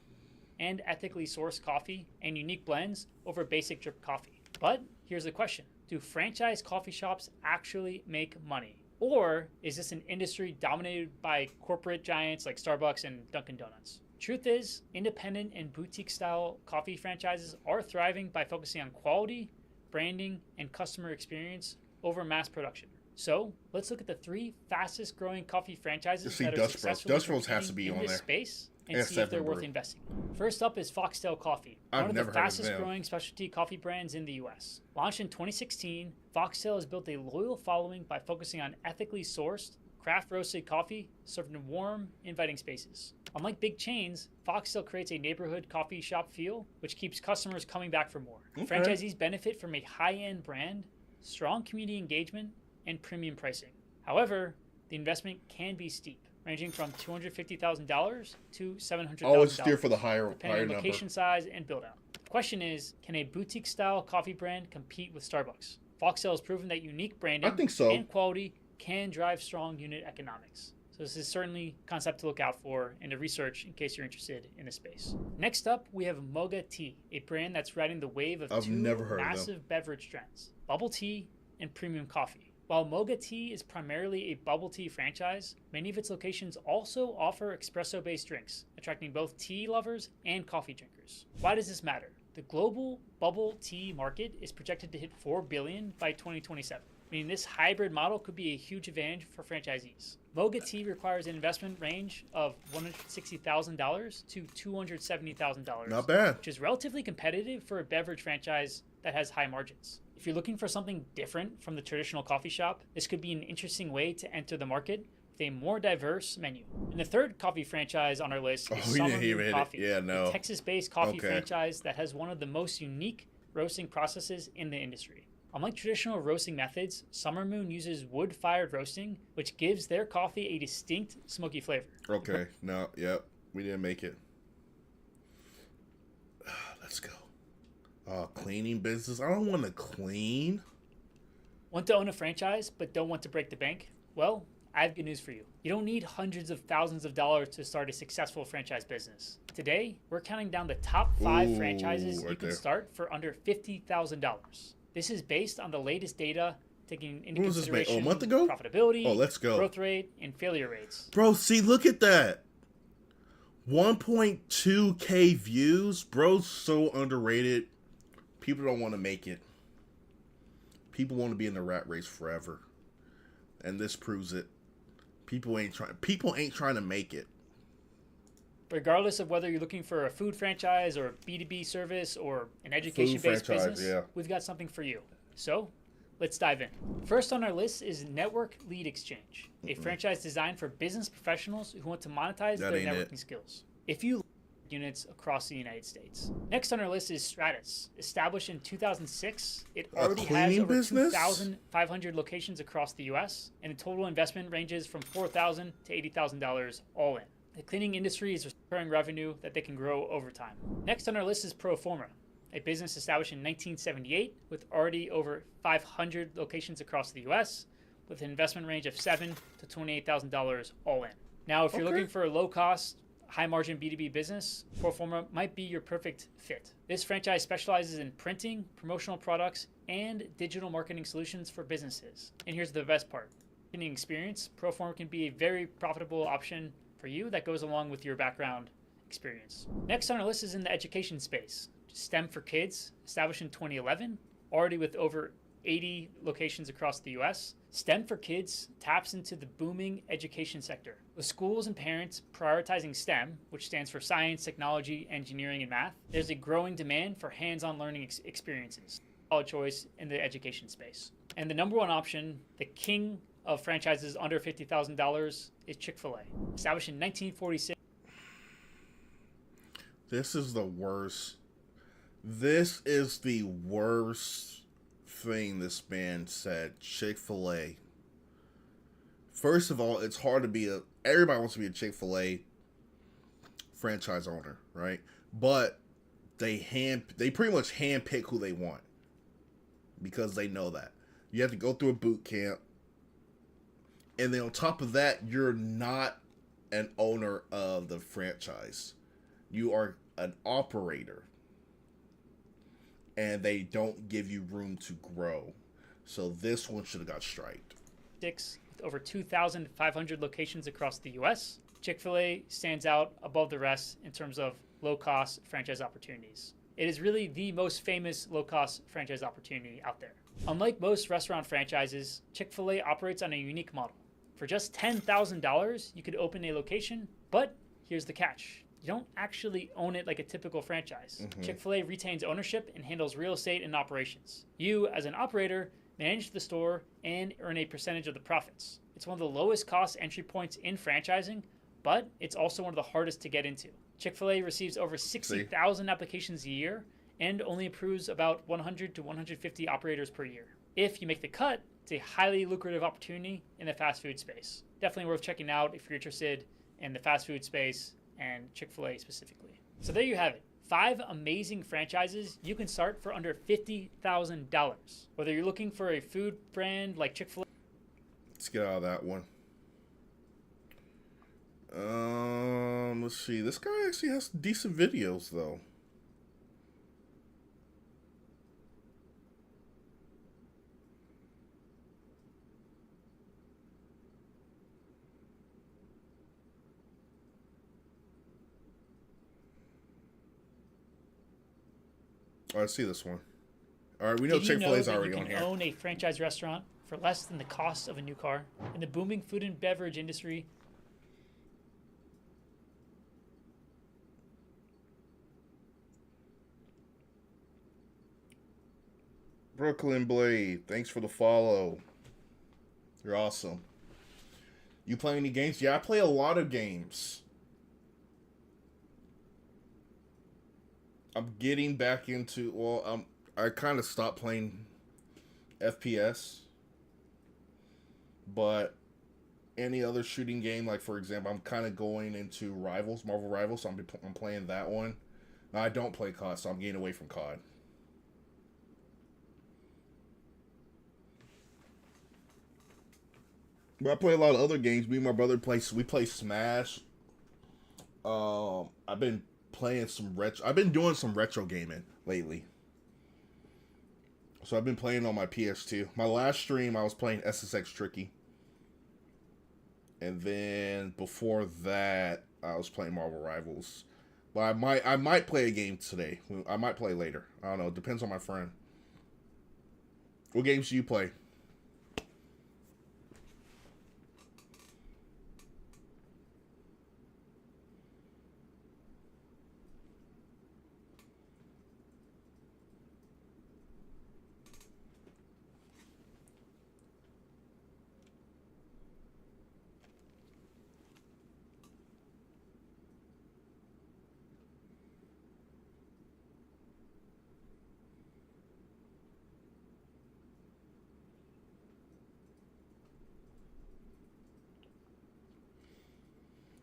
And ethically sourced coffee and unique blends over basic drip coffee. But here's the question. Do franchise coffee shops actually make money? Or is this an industry dominated by corporate giants like Starbucks and Dunkin' Donuts? Truth is, independent and boutique-style coffee franchises are thriving by focusing on quality, branding, and customer experience over mass production. So, let's look at the 3 fastest-growing coffee franchises that are successfully Dutch Bros has to be in on this there. space and see if they're worth investing. First up is Foxtail Coffee, one of the fastest-growing specialty coffee brands in the U.S. Launched in 2016, Foxtail has built a loyal following by focusing on ethically sourced, craft-roasted coffee served in warm, inviting spaces. Unlike big chains, Foxtail creates a neighborhood coffee shop feel, which keeps customers coming back for more. Okay. Franchisees benefit from a high-end brand, strong community engagement, and premium pricing. However, the investment can be steep, ranging from $250,000 to $700,000. Always steer for the higher depending on number. Location size and build-out. The question is, can a boutique-style coffee brand compete with Starbucks? Foxtail has proven that unique branding and quality can drive strong unit economics. So this is certainly a concept to look out for and to research in case you're interested in the space. Next up, we have Mocha Tea, a brand that's riding the wave of two massive beverage trends, bubble tea and premium coffee. While Mocha Tea is primarily a bubble tea franchise, many of its locations also offer espresso-based drinks, attracting both tea lovers and coffee drinkers. Why does this matter? The global bubble tea market is projected to hit $4 billion by 2027. Meaning this hybrid model could be a huge advantage for franchisees. Mocha Tea requires an investment range of $160,000 to $270,000. Not bad. Which is relatively competitive for a beverage franchise that has high margins. If you're looking for something different from the traditional coffee shop, this could be an interesting way to enter the market with a more diverse menu. And the third coffee franchise on our list is Summer Moon Coffee, a Texas-based coffee franchise that has one of the most unique roasting processes in the industry. Unlike traditional roasting methods, Summer Moon uses wood-fired roasting, which gives their coffee a distinct smoky flavor. Okay, we didn't make it. Let's go. Cleaning business. I don't want to clean. Want to own a franchise, but don't want to break the bank? Well, I have good news for you. You don't need hundreds of thousands of dollars to start a successful franchise business. Today, we're counting down the top 5 franchises you can start for under $50,000. This is based on the latest data, taking into consideration a month ago? Profitability, let's go. Growth rate, and failure rates. Bro, see, look at that. 1.2K views. Bro's so underrated. People don't want to make it. People want to be in the rat race forever. And this proves it. People ain't trying to make it. Regardless of whether you're looking for a food franchise or a B2B service or an education-based business, we've got something for you. So, let's dive in. First on our list is Network Lead Exchange, a franchise designed for business professionals who want to monetize their networking skills. If you units across the United States. Next on our list is Stratus. Established in 2006, it already has over 2,500 locations across the U.S., and the total investment ranges from $4,000 to $80,000 all in. The cleaning industry is recurring revenue that they can grow over time. Next on our list is Proforma, a business established in 1978 with already over 500 locations across the U.S., with an investment range of $7,000 to $28,000 all in. Now, if you're looking for a low-cost, high-margin B2B business, Proforma might be your perfect fit. This franchise specializes in printing, promotional products, and digital marketing solutions for businesses. And here's the best part. experience, Proform can be a very profitable option for you that goes along with your background experience. Next on our list is in the education space. STEM for Kids, established in 2011, already with over 80 locations across the US. STEM for Kids taps into the booming education sector, with schools and parents prioritizing STEM, which stands for science, technology, engineering, and math. There's a growing demand for hands-on learning experiences, solid choice in the education space. And the number one option, the king of franchises under $50,000, is Chick-fil-A. Established in 1946. This is the worst. This is the worst thing this man said. Chick-fil-A. First of all, it's hard to be everybody wants to be a Chick-fil-A franchise owner, right? But they pretty much handpick who they want because they know that. You have to go through a boot camp. And then on top of that, you're not an owner of the franchise. You are an operator. And they don't give you room to grow. So this one should have got striked. With over 2,500 locations across the US, Chick-fil-A stands out above the rest in terms of low-cost franchise opportunities. It is really the most famous low-cost franchise opportunity out there. Unlike most restaurant franchises, Chick-fil-A operates on a unique model. For just $10,000, you could open a location, but here's the catch. You don't actually own it like a typical franchise. Chick-fil-A retains ownership and handles real estate and operations. You, as an operator, manage the store and earn a percentage of the profits. It's one of the lowest cost entry points in franchising, but it's also one of the hardest to get into. Chick-fil-A receives over 60,000 applications a year and only approves about 100 to 150 operators per year. If you make the cut, it's a highly lucrative opportunity in the fast food space. Definitely worth checking out if you're interested in the fast food space and Chick-fil-A specifically. So there you have it. 5 amazing franchises you can start for under $50,000. Whether you're looking for a food brand like Chick-fil-A. Let's get out of that one. Let's see. This guy actually has decent videos though. Oh, I see this one. All right, we know Chick-fil-A is already on here. You can own a franchise restaurant for less than the cost of a new car in the booming food and beverage industry. Brooklyn Blade, thanks for the follow. You're awesome. You play any games? Yeah, I play a lot of games. I'm getting back into, well, I kind of stopped playing FPS. But any other shooting game, like for example, I'm kind of going into Rivals, Marvel Rivals, so I'm playing that one. Now, I don't play COD, so I'm getting away from COD. But I play a lot of other games. Me and my brother we play Smash. I've been playing some retro. I've been doing some retro gaming lately. So I've been playing on my PS2. My last stream, I was playing SSX Tricky. And then before that, I was playing Marvel Rivals. But I might play a game today. I might play later. I don't know. It depends on my friend. What games do you play?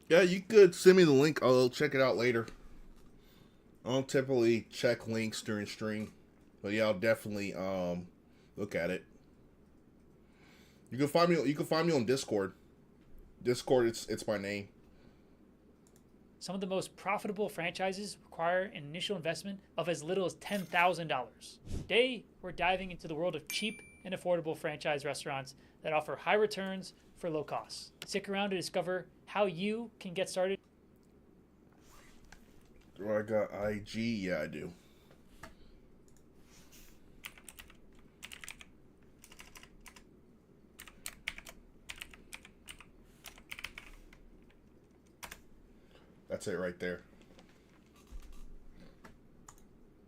Yeah, you could send me the link. I'll check it out later. I don't typically check links during stream. But yeah, I'll definitely look at it. You can find me on Discord. Discord, it's my name. Some of the most profitable franchises require an initial investment of as little as $10,000. Today, we're diving into the world of cheap and affordable franchise restaurants that offer high returns for low costs. Stick around to discover how you can get started. Do I got IG? Yeah, I do. That's it right there.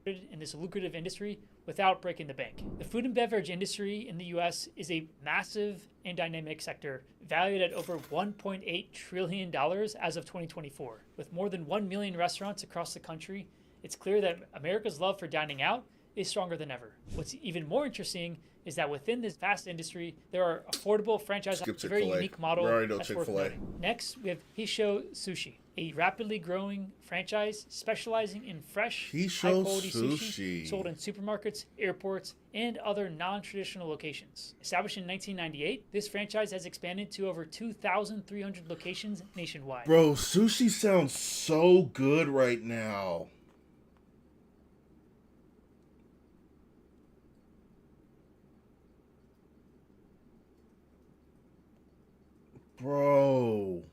In this lucrative industry without breaking the bank. The food and beverage industry in the US is a massive and dynamic sector valued at over $1.8 trillion as of 2024. With more than 1 million restaurants across the country, it's clear that America's love for dining out is stronger than ever. What's even more interesting is that within this vast industry, there are affordable franchise, a very unique model that's worth noting. Next, we have Hisho Sushi, a rapidly growing franchise specializing in fresh, high-quality sushi sold in supermarkets, airports, and other non-traditional locations. Established in 1998, this franchise has expanded to over 2,300 locations nationwide. Bro, sushi sounds so good right now. Bro.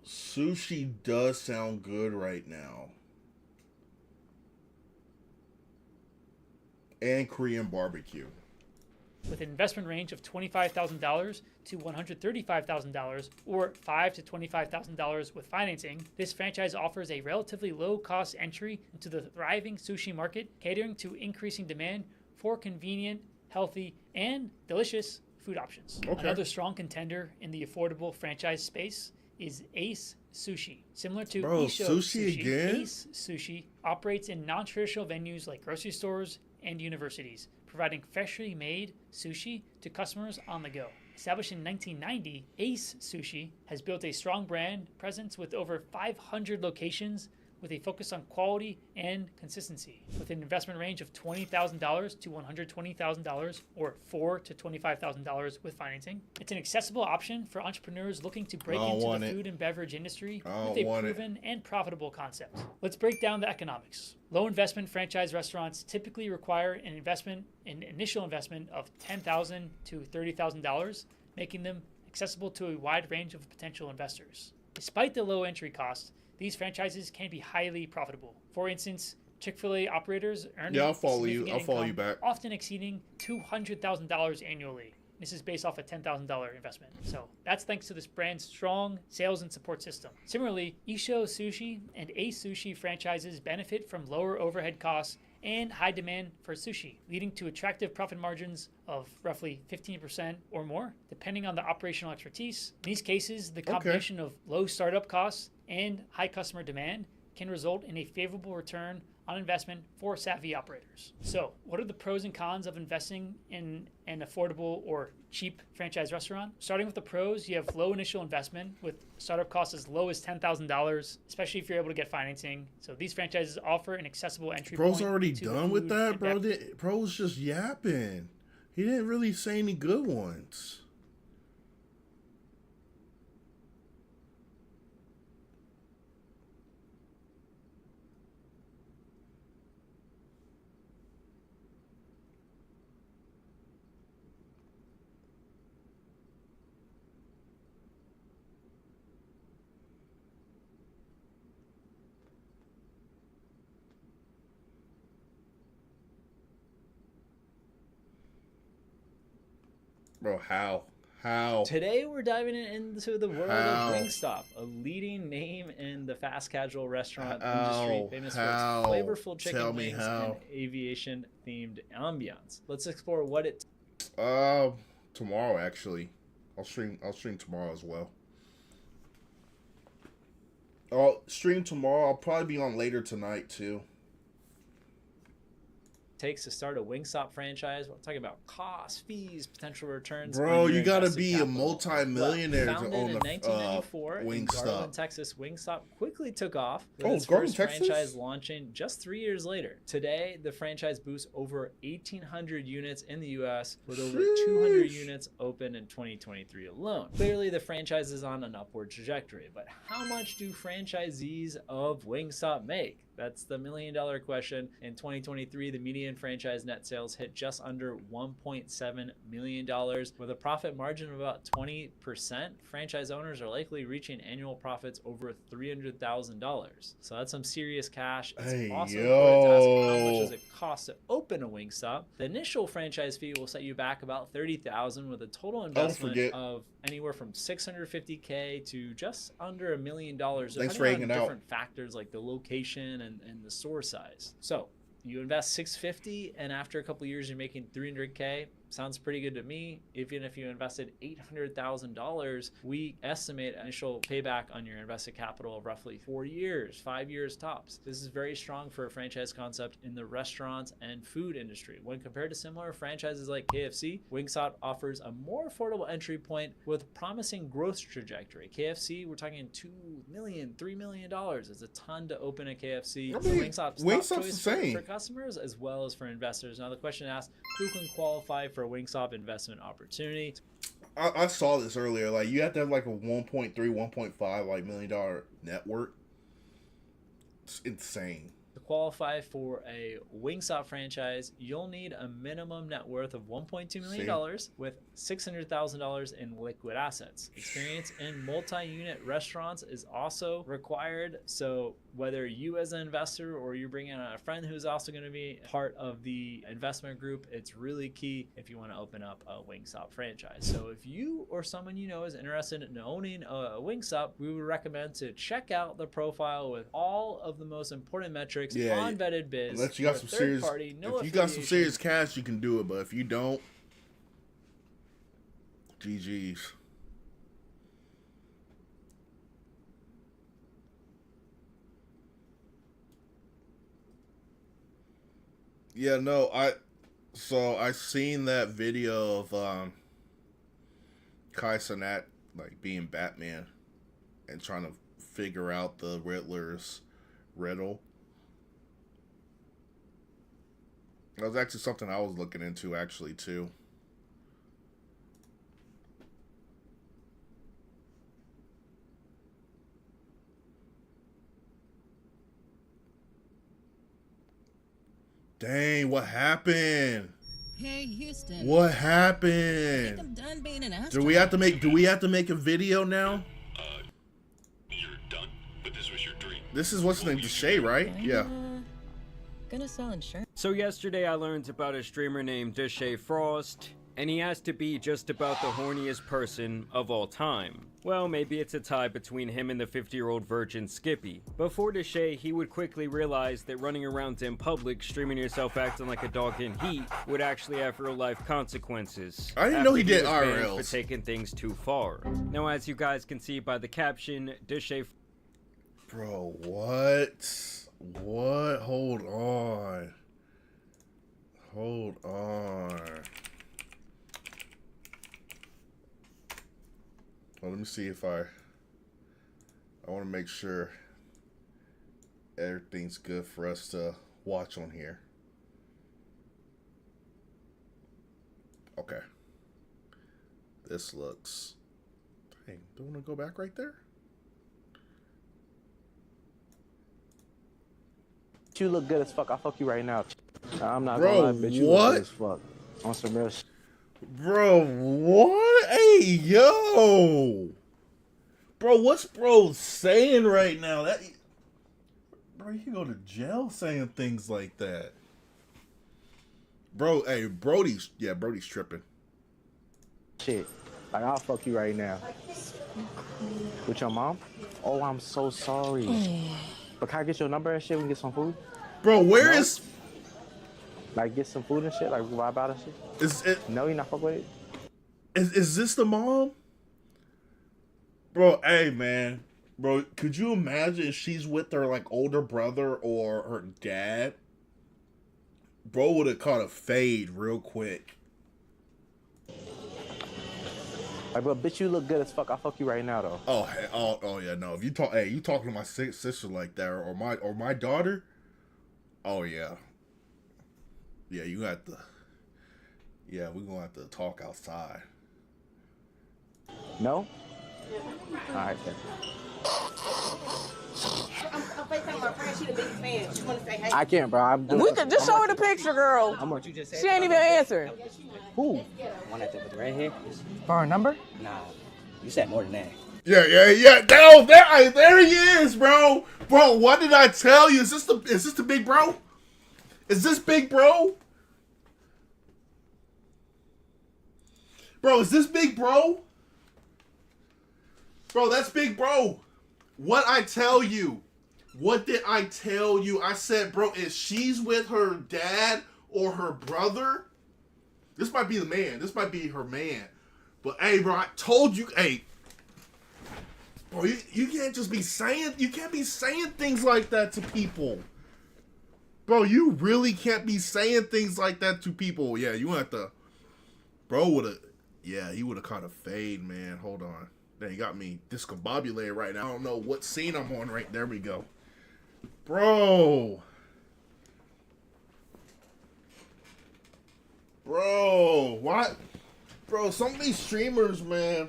Sushi does sound good right now. And Korean barbecue. With an investment range of $25,000 to $135,000 or $5,000 to $25,000 with financing, this franchise offers a relatively low-cost entry into the thriving sushi market, catering to increasing demand for convenient, healthy, and delicious food options. Okay. Another strong contender in the affordable franchise space is Ace Sushi. Similar to Isho Sushi, again? Ace Sushi operates in non-traditional venues like grocery stores and universities, providing freshly made sushi to customers on the go. Established in 1990, Ace Sushi has built a strong brand presence with over 500 locations with a focus on quality and consistency. With an investment range of $20,000 to $120,000 or $4,000 to $25,000 with financing, it's an accessible option for entrepreneurs looking to break into the food and beverage industry with a proven and profitable concept. Let's break down the economics. Low investment franchise restaurants typically require an initial investment of $10,000 to $30,000, making them accessible to a wide range of potential investors. Despite the low entry cost, these franchises can be highly profitable. For instance, Chick-fil-A operators earn I'll follow you back. Often exceeding $200,000 annually. This is based off a $10,000 investment. So that's thanks to this brand's strong sales and support system. Similarly, Isho Sushi and Ace Sushi franchises benefit from lower overhead costs and high demand for sushi, leading to attractive profit margins of roughly 15% or more, depending on the operational expertise. In these cases, the combination of low startup costs and high customer demand can result in a favorable return on investment for savvy operators. So, what are the pros and cons of investing in an affordable or cheap franchise restaurant? Starting with the pros, you have low initial investment with startup costs as low as $10,000, especially if you're able to get financing. So these franchises offer an accessible entry point. Bro's already done with that, bro. Bro's just yapping. He didn't really say any good ones. Bro, how? Today we're diving into the world of Wingstop, a leading name in the fast casual restaurant industry, famous for its flavorful chicken wings and aviation-themed ambiance. Let's explore what it. Tomorrow actually, I'll stream tomorrow as well. I'll stream tomorrow. I'll probably be on later tonight too. Takes to start a Wingstop franchise. We're talking about costs, fees, potential returns. Bro, you gotta be a multi-millionaire to founded own in a 1994 in Wingstop. Garland, Texas, Wingstop quickly took off. With Oh, its Garland, first Texas? franchise launching just 3 years later. Today, the franchise boasts over 1,800 units in the U.S. with over 200 units open in 2023 alone. Clearly, the franchise is on an upward trajectory, but how much do franchisees of Wingstop make? That's the million-dollar question. In 2023, the median Canadian franchise net sales hit just under $1.7 million with a profit margin of about 20%. Franchise owners are likely reaching annual profits over $300,000. So that's some serious cash. It's Hey, also important to ask how much yo. does it cost to open a Wingstop. The initial franchise fee will set you back about $30,000 with a total investment forget. of anywhere from $650K to just under $1 million, Thanks for depending hanging on out. different factors like the location and the store size. So you invest $650 and after a couple of years you're making $300K. Sounds pretty good to me. Even if you invested $800,000, we estimate initial payback on your invested capital of roughly 4 years, 5 years tops. This is very strong for a franchise concept in the restaurants and food industry. When compared to similar franchises like KFC, Wingstop offers a more affordable entry point with promising growth trajectory. KFC, we're talking $2 million, $3 million. It's a ton to open a KFC. I So mean, Wingstop's Wingstop's top choice insane. for customers as well as for investors. Now the question asks, who can qualify for a Wingstop investment opportunity? I saw this earlier. Like, you have to have like a 1.3, 1.5 like $1 million net worth. It's insane. To qualify for a Wingstop franchise, you'll need a minimum net worth of $1.2 million with $600,000 in liquid assets. Experience in multi-unit restaurants is also required. So whether you as an investor or you're bringing on a friend who's also going to be part of the investment group, it's really key if you want to open up a Wingstop franchise. So if you or someone you know is interested in owning a Wingstop, we would recommend to check out the profile with all of the most important metrics on Vetted Biz. Unless you got some serious, party, no if you got some serious cash, you can do it. But if you don't, GG's. Yeah, no, I seen that video of Kai Cenat like being Batman and trying to figure out the Riddler's riddle. That was actually something I was looking into actually too. Dang, what happened? Hey, Houston. What I happened? think I'm done being an astronaut. Do we have to make a video now? You're done, but this was your dream. This is what's the name, Deshay, right? Yeah. Gonna sell insurance. So yesterday I learned about a streamer named Deshay Frost, and he has to be just about the horniest person of all time. Well, maybe it's a tie between him and the 50-year-old virgin Skippy. But for Deshay, he would quickly realize that running around in public, streaming yourself acting like a dog in heat, would actually have real-life consequences. I didn't know he did was banned IRLs. for taking things too far. Now, as you guys can see by the caption, Deshay... Bro, what? What? Hold on. Hold on. Well, let me see if I want to make sure everything's good for us to watch on here. Okay. This looks... Dang, do I want to go back right there? You look good as fuck. I'll fuck you right now. I'm not Bro, gonna lie, bitch. You what? look good as fuck. On some real shit. Bro, what? Hey, yo! Bro, what's bro saying right now? That, bro, you can go to jail saying things like that. Bro, hey, Brody's tripping. Shit. Like, I'll fuck you right now. With your mom? Oh, I'm so sorry. But can I get your number and shit? We can get some food? Bro, where is... Like, get some food and shit? Like, vibe out and shit? Is it... No, you not fuck with it? Is this the mom? Bro, hey, man. Bro, could you imagine if she's with her, like, older brother or her dad? Bro would have caught a fade real quick. Like, but bitch, you look good as fuck. I'll fuck you right now, though. Oh, hey, oh yeah, no. If you talk, hey, you talking to my sister like that, or my daughter? Oh yeah, yeah. You got to. Yeah, we're gonna have to talk outside. No. All right then. I can't, bro. I'm doing We could just show her the picture, girl. How much you just said? She ain't even answering. Who? One with the red hair? For her number? Nah, you said more than that. Yeah. There he is, bro. Bro, what did I tell you? Is this the big bro? Is this big bro? Bro, is this big bro? Bro, that's big bro. What I tell you? What did I tell you? I said, bro, if she's with her dad or her brother, this might be the man. This might be her man. But hey, bro, I told you, hey, bro, you can't just be saying, you can't be saying things like that to people. Bro, you really can't be saying things like that to people. Yeah, you have to, bro would have, yeah, he would have caught a fade, man. Hold on. Dang, you got me discombobulated right now. I don't know what scene I'm on right there. We go. Bro. Bro, what? Bro, some of these streamers, man,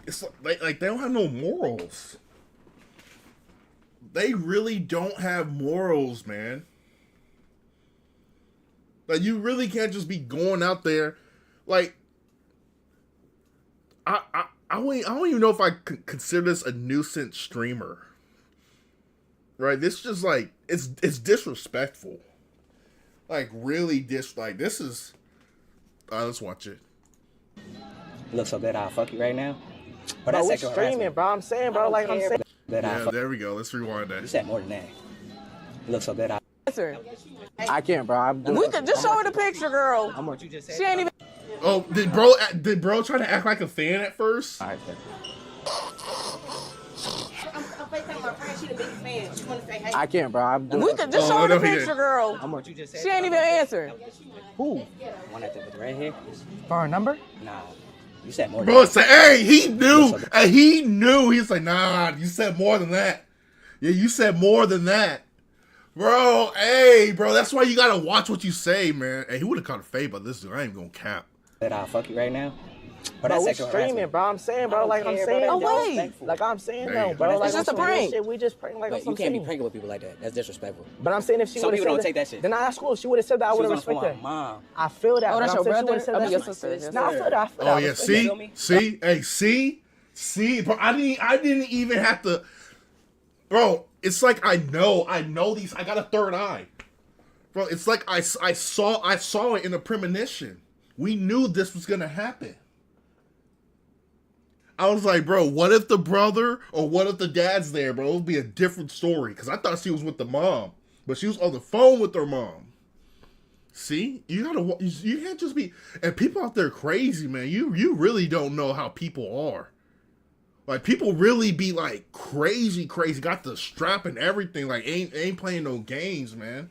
it's like they don't have no morals. They really don't have morals, man. Like, you really can't just be going out there. Like, I don't even know if I could consider this a nuisance streamer. Right? This just like, it's disrespectful. Like, really like, this is, let's watch it. You look so good, I'll fuck you right now. But Bro, that's we sexual streaming, harassment. bro. I'm saying, bro, like I'm saying. Yeah, there we go. Let's rewind that. You said more than that. You look so good, I'll Answering. I can't, bro. I'm doing We could just show her the picture, girl. How much you just said? She ain't even. Oh, did bro try to act like a fan at first? All right, then. I can't, bro. I'm doing We could just show her the no, he picture, didn't. girl. How much you just said? She ain't even answering. Who? One with the red hair? For her number? Nah, you said more than Bro that. said, hey, he knew. Hey, he knew. He's like, nah, you said more than that. Yeah, you said more than that. Bro, hey, bro, that's why you gotta watch what you say, man. Hey, he would have caught a fade, but this dude, I ain't gonna cap. That I'll fuck you right now. But Bro, that's we sexual streaming, harassment. bro. I'm saying, bro, like I'm care, saying. bro. Oh, wait. Disrespectful. Like I'm saying, Hey, though, bro. it's Like just on a some real prank. shit, we just prank like Wait, on some you can't be shit. pranking with people like that. That's disrespectful. But I'm saying if she Some would people have don't take that shit. then that's cool. If she would have said that, I She would have was on the phone respected with my that. mom. I feel that. Oh, but that's I'm your saying she brother? would've said I mean, that. your sister. Your No, I sister. feel that. I feel Oh that. I yeah, respect that. see, hey, see, bro. I didn't even have to, bro. It's like I know these. I got a third eye, bro. It's like I saw it in a premonition. We knew this was gonna happen. I was like, bro, what if the brother or what if the dad's there, bro? It would be a different story. Because I thought she was with the mom. But she was on the phone with her mom. See? You can't just be... And people out there crazy, man. You really don't know how people are. Like, people really be, like, crazy. Got the strap and everything. Like, ain't playing no games, man.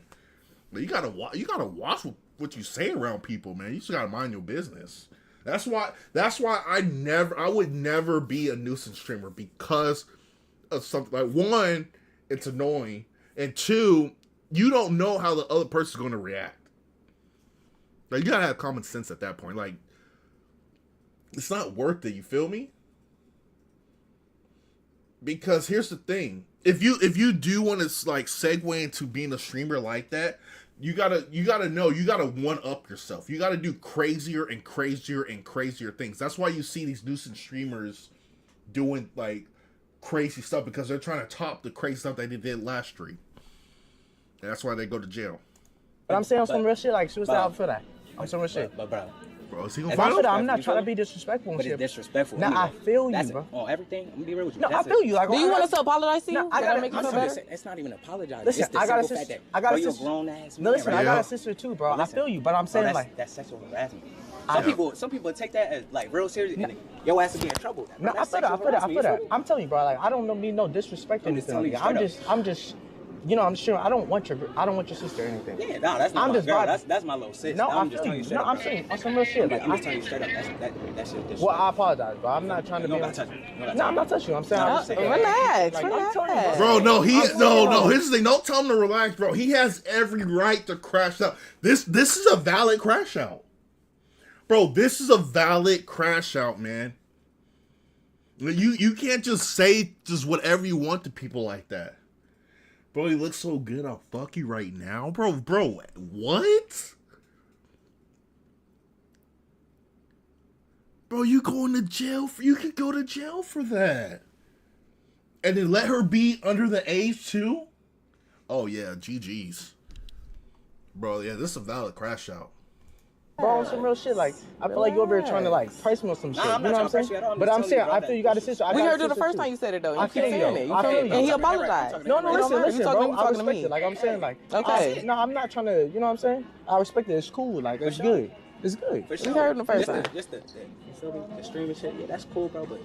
But you gotta watch what you say around people, man. You just gotta mind your business. That's why I would never be a nuisance streamer because of something like, one, it's annoying, and two, you don't know how the other person's going to react. Like, you gotta have common sense at that point. Like, it's not worth it. You feel me? Because here's the thing: if you do want to like segue into being a streamer like that, you gotta know, you gotta one up yourself. You gotta do crazier and crazier and crazier things. That's why you see these nuisance streamers doing like crazy stuff, because they're trying to top the crazy stuff they did last stream. And that's why they go to jail. But I'm saying on some real shit, like she was out for that. On some real shit. But bro, is he gonna I feel fight that. him? I'm not trying to be disrespectful and but shit. it's disrespectful. Nah, anyway. I feel you, That's bro. On everything, I'm gonna be real with you. No, I That's feel you. Like, Do you want us to apologize to you? No, I Can gotta- make you I'm feel sorry. better? It's not even apologizing. Listen, it's the I got a simple sister. fact that, I got a bro, you're sister. grown ass man. No, listen, right? I got Yeah. a sister too, bro. Listen. I feel you, but I'm saying like, that's sexual harassment. Some people take that as like real serious, and your ass will be in trouble. no, I feel that. I feel that. I'm telling you, bro. Like, I don't need no disrespect or I'm just anything. telling Like, you straight I'm just, you know, I'm sure. I don't want your sister or anything. Yeah, no, that's not I'm my just girl. vibing. That's my little sis. No, I'm I just feel telling you. you straight No, up. I'm saying on some real shit. Like, I'm just telling you straight up. That shit disrespectful. well, I apologize, bro. I'm not trying to No, be. not touching you. No, I'm not touching you. I'm saying. No, I'm just saying Relax, like, I'm telling you, relax. Bro, no, I'm here's the thing. Don't tell him to relax, bro. He has every right to crash out. This is a valid crash out. Bro, this is a valid crash out, man. You can't just say just whatever you want to people like that. Bro, you look so good, I'll fuck you right now. Bro, what? Bro, you going to jail for, you could go to jail for that. And then let her be under the age too? Oh yeah, GG's. Bro, yeah, this is a valid crash out. Bro, on some real shit. Like, I feel like you over here trying to like price me on some shit. You know what I'm saying? But I'm saying, I feel you got a sister. We heard you the first time you said it though. You keep saying it. You I feel feel me? you. And he apologized. No, listen, talking, bro. I talking to respect me. it. Like I'm saying, like, Okay. no, I'm not trying to. You know what I'm saying? I respect it. It's cool. Like, it's good. It's good. For We sure. heard him the first Just time. Just the streaming shit. Yeah, that's cool, bro. But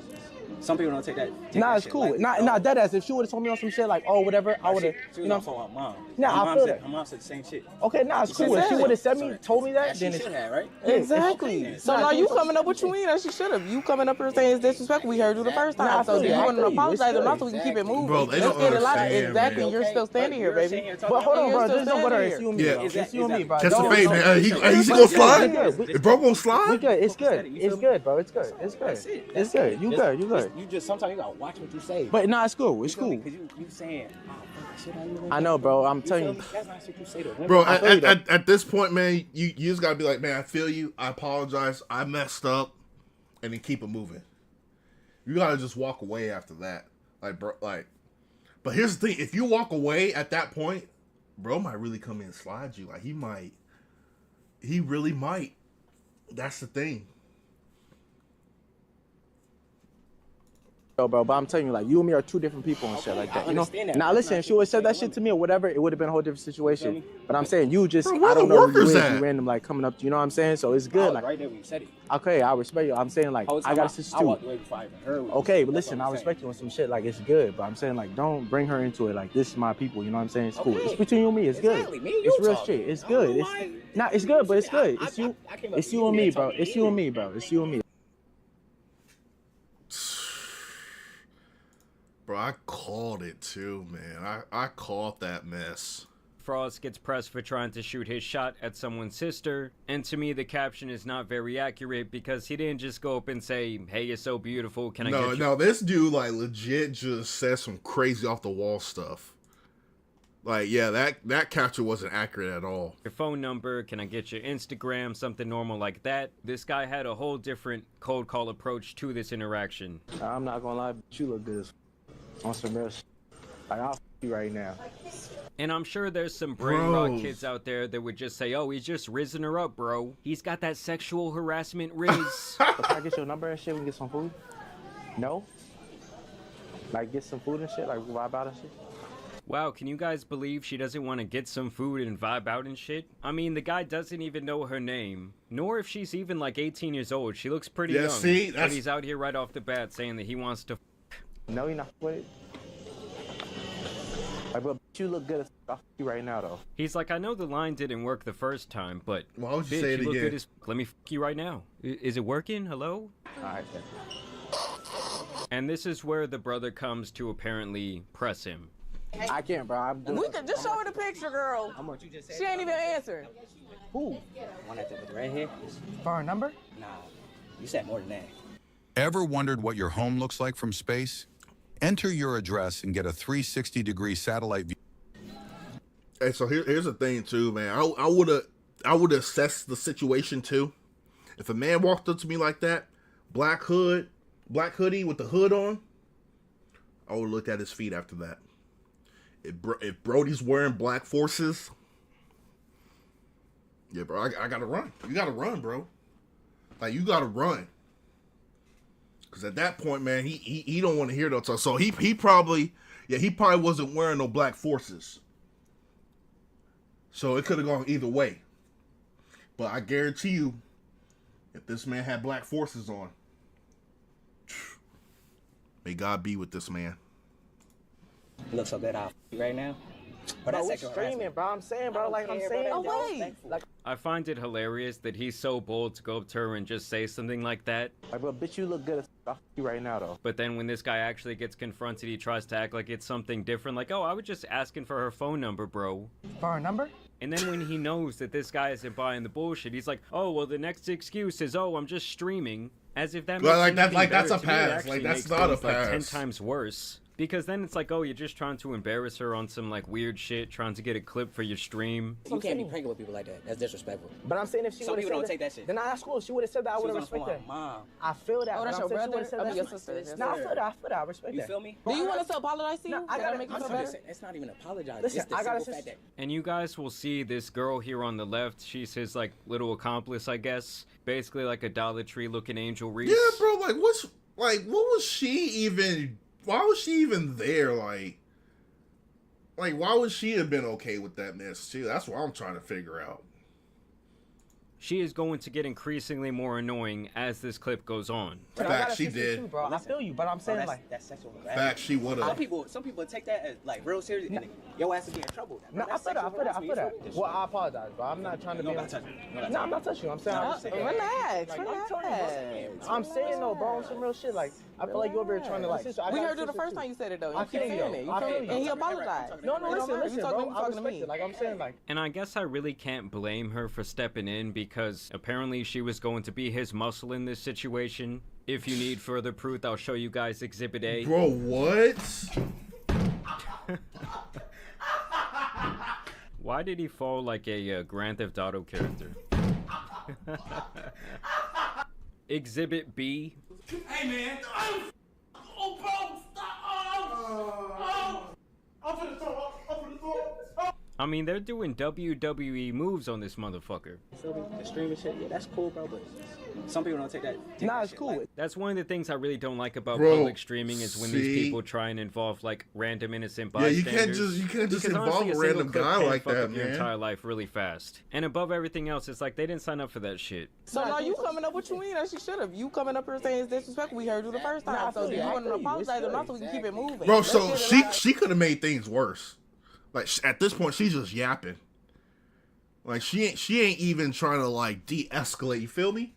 some people don't take that. Nah, it's cool. Nah, dead ass. If she would have told me on some shit like, oh, whatever, I would have. You know, for my mom. Nah, I feel that. Her mom said the same shit. Okay, nah, it's cool. If she would have said me, told me that, She then should have, right? Exactly. So now you coming up what you mean that she should have. You coming up here saying it's disrespectful. We heard you the first Nah, I time. So feel do you. you I want to feel you. apologize It's or not good. so we can keep it moving? Bro, they You don't get a lot of- understand, Exactly. man. You're still standing here, baby. But hold on, You're bro. still There's no standing better. here. It's you and me, Yeah. bro. It's you and me, bro. Catch the Don't- fade, don't- man. He's gonna We slide? good. Is bro gonna We slide? good. It's good. It's good, bro. It's good. It's good. It's good. You good. You good. You just sometimes you gotta watch what you say. But nah, it's cool. It's cool. Because you saying, oh, fuck, shit, how you I know, bro. I'm feel telling me? you. That's not shit you say to women. Bro, I feel you, at this point, man, you just gotta be like, man, I feel you. I apologize. I messed up, and then keep it moving. You gotta just walk away after that, like, bro. Like, but here's the thing: if you walk away at that point, bro might really come in and slide you. Like, he really might. That's the thing. Bro, but I'm telling you, like, you and me are two different people and shit like that. I You know? understand that. Now, listen, if she would have said that shit to me or whatever, it would have been a whole different situation. But I'm saying, you just, Bro, where I don't the know who you workers is, at? you random, like, coming up to, you know what I'm saying? So it's I good. was Like, right there when you said it. okay, I respect you. I'm saying, like, I got a sister I too. walked away before I even heard what you Okay, said. but That's listen, what I I'm respect you on some shit. Like, it's good. But I'm saying, like, don't bring her into it. Like, this is my people. You know what I'm saying? It's cool. Okay. It's between you and me. It's Exactly. good. Me and you It's real talking. shit. It's I don't good. know It's why. nah, it's good, but it's good. I It's you. came up It's to you and me, bro. talking It's you and me, bro. It's you and me. Bro, I called it too, man. I called that mess. Frost gets pressed for trying to shoot his shot at someone's sister, and to me the caption is not very accurate because he didn't just go up and say, hey, you're so beautiful, can I get you? No, this dude, like, legit just said some crazy off the wall stuff. Like, yeah, that capture wasn't accurate at all. Your phone number, can I get your Instagram, something normal like that. This guy had a whole different cold call approach to this interaction. I'm not gonna lie, but you look good as on some real shit. Like, I'll you right now. And I'm sure there's some brain rot kids out there that would just say, oh, he's just rizzing her up, bro. He's got that sexual harassment riz. But can I get your number and shit? We can get some food? No? Like, get some food and shit? Like, vibe out and shit? Wow, can you guys believe she doesn't want to get some food and vibe out and shit? I mean, the guy doesn't even know her name, nor if she's even like 18 years old. She looks pretty young. See, but he's out here right off the bat saying that he wants to. No, you're not with it. Like, but you look good as I'll you right now, though. He's like, I know the line didn't work the first time, but why would you bitch, say it you look again? good as let me you right now. Is it working? Hello? Alright, then. And this is where the brother comes to apparently press him. I can't, bro. I'm doing We could just show her the picture, girl. How much you just said? She ain't even answering. Who? One at the right here? For a number? Nah, you said more than that. Ever wondered what your home looks like from space? Enter your address and get a 360-degree satellite view. Hey, so here's the thing too, man. I would assess the situation too. If a man walked up to me like that, black hoodie with the hood on, I would look at his feet after that. If Brody's wearing black forces, yeah, bro, I gotta run. You gotta run, bro. Like, you gotta run. Cause at that point, man, he don't want to hear no talk. So he probably wasn't wearing no black forces. So it could have gone either way. But I guarantee you, if this man had black forces on, may God be with this man. You look so good out right now. But Bro, that's we sexual streaming, harassment. bro. I'm saying, bro. Like, I'm saying. Oh, wait. Like, I find it hilarious that he's so bold to go up to her and just say something like that. but bitch, you look good as I'll you right now, though. But then when this guy actually gets confronted, he tries to act like it's something different. Like, oh, I was just asking for her phone number, bro. For a number? And then when he knows that this guy isn't buying the bullshit, he's like, oh, well, the next excuse is, oh, I'm just streaming. As if that makes that's a pass. pass. Like, that's not a pass. Like 10 times worse. Because then it's like, oh, you're just trying to embarrass her on some like weird shit, trying to get a clip for your stream. You can't be pranking with people like that. That's disrespectful. But I'm saying if she Some would have people said don't take that shit. Then that's cool. She would have said that. I would have respected that. Mom. I feel that. Oh, that's your brother? I mean, your sister. No, I feel that. I feel that. I respect You that. feel me? Do you want us to apologize to you? No, I gotta make you feel I'm better. just saying, it's not even apologize. Listen, it's the I gotta simple fact that And you guys will see this girl here on the left. She's his like little accomplice, I guess. Basically like a Dollar Tree looking Angel Reese. Yeah, bro. What was she even? Why was she even there? Like, why would she have been okay with that mess too? That's what I'm trying to figure out. She is going to get increasingly more annoying as this clip goes on. Fact, she did. Too, bro. I feel you, but I'm saying that's sexual Fact, harassment. she would have. Some people take that as like real serious, and your ass will be in trouble. No, I feel that. Well, I apologize, bro. I'm not trying to be. No, I'm not touching you. I'm saying. Relax. I'm saying though, bro, some real shit. Like, I feel like you over here trying to like. We heard you the first time you said it though. I You keep feel saying it. you. You feel me? And he apologized. No, listen, bro. I talking to respect me. it. Like I'm saying, like. And I guess I really can't blame her for stepping in because apparently she was going to be his muscle in this situation. If you need further proof, I'll show you guys Exhibit A. Bro, what? Why did he fall like a Grand Theft Auto character? Exhibit B. Hey, man. Oh, bro, stop. I'm finna throw up. I mean, they're doing WWE moves on this motherfucker. The streaming shit, yeah, that's cool, bro, but some people don't take that. Nah, it's cool. That's one of the things I really don't like about Bro, public streaming is when these people try and involve like random innocent Yeah, you bystanders. can't just Because involve honestly, a single random clip guy can like fuck that, up your man. entire life really fast. And above everything else, it's like they didn't sign up for that shit. So now you coming up what you mean that she should have. You coming up here saying it's disrespectful. We heard you the first time. So do you want to apologize or not so we can keep it moving? Bro, so she could have made things worse. Like at this point, she's just yapping. Like she ain't even trying to like de-escalate. You feel me?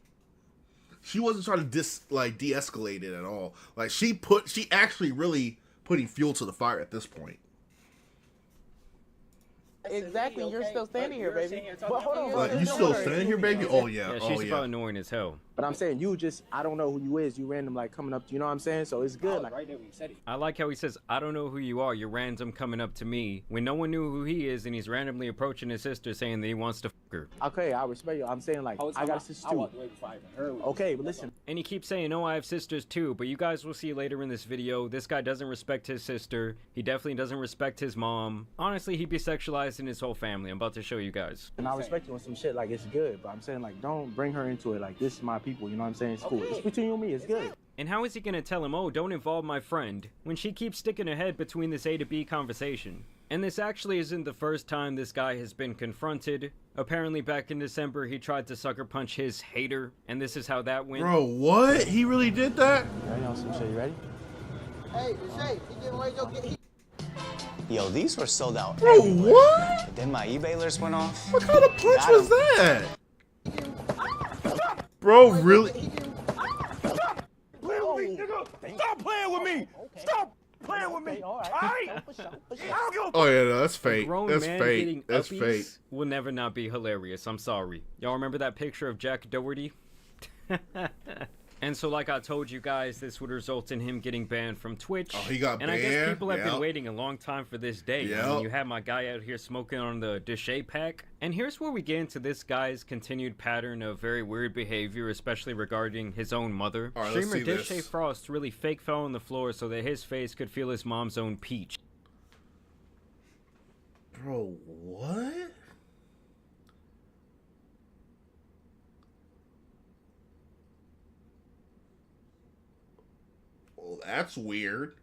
She wasn't trying to de-escalate it at all. Like she actually really putting fuel to the fire at this point. Exactly, you're still standing here, baby. But hold on, Like, you still standing here, baby? Oh yeah, Yeah, oh she's yeah. about annoying as hell. But I'm saying you just, I don't know who you is. You random like coming up to, you know what I'm saying? So it's good. Like, right there when you said it. I like how he says, I don't know who you are, you're random coming up to me, when no one knew who he is and he's randomly approaching his sister saying that he wants to fuck her. okay, I respect you. I'm saying like, I got a sister I too. walked away before I even heard. Okay, but listen. And he keeps saying, no, I have sisters too, but you guys will see later in this video, this guy doesn't respect his sister, he definitely doesn't respect his mom. Honestly, he be sexualizing his whole family. I'm about to show you guys. And I respect you on some shit, like it's good, but I'm saying like don't bring her into it. Like this is my people, you know what I'm saying? It's cool. It's between you and me. It's good. And how is he gonna tell him, oh, don't involve my friend, when she keeps sticking her head between this A to B conversation? And this actually isn't the first time this guy has been confronted. Apparently back in December, he tried to sucker punch his hater, and this is how that went. Bro, what? He really did that? Ready on some shit? You ready? Hey, Shay, he getting ready to go get. Yo, these were sold out. Bro, everywhere. what? Then my eBay list went off. What kind of punch was that? Bro, really? Stop playing with me! Stop playing with me! Alright? Oh yeah, no, that's A fake. grown That's man fake. getting That's uppies fake. will never not be hilarious. I'm sorry. Y'all remember that picture of Jack Doherty? And so like I told you guys, this would result in him getting banned from Twitch. Oh, he got And I guess banned? people have been Yep. waiting a long time for this day. Yep. I mean, you have my guy out here smoking on the Deshay pack. And here's where we get into this guy's continued pattern of very weird behavior, especially regarding his own mother. All right, let's Streamer see Deshay this. Frost really fake fell on the floor so that his face could feel his mom's own peach. Bro, what? Well, that's weird.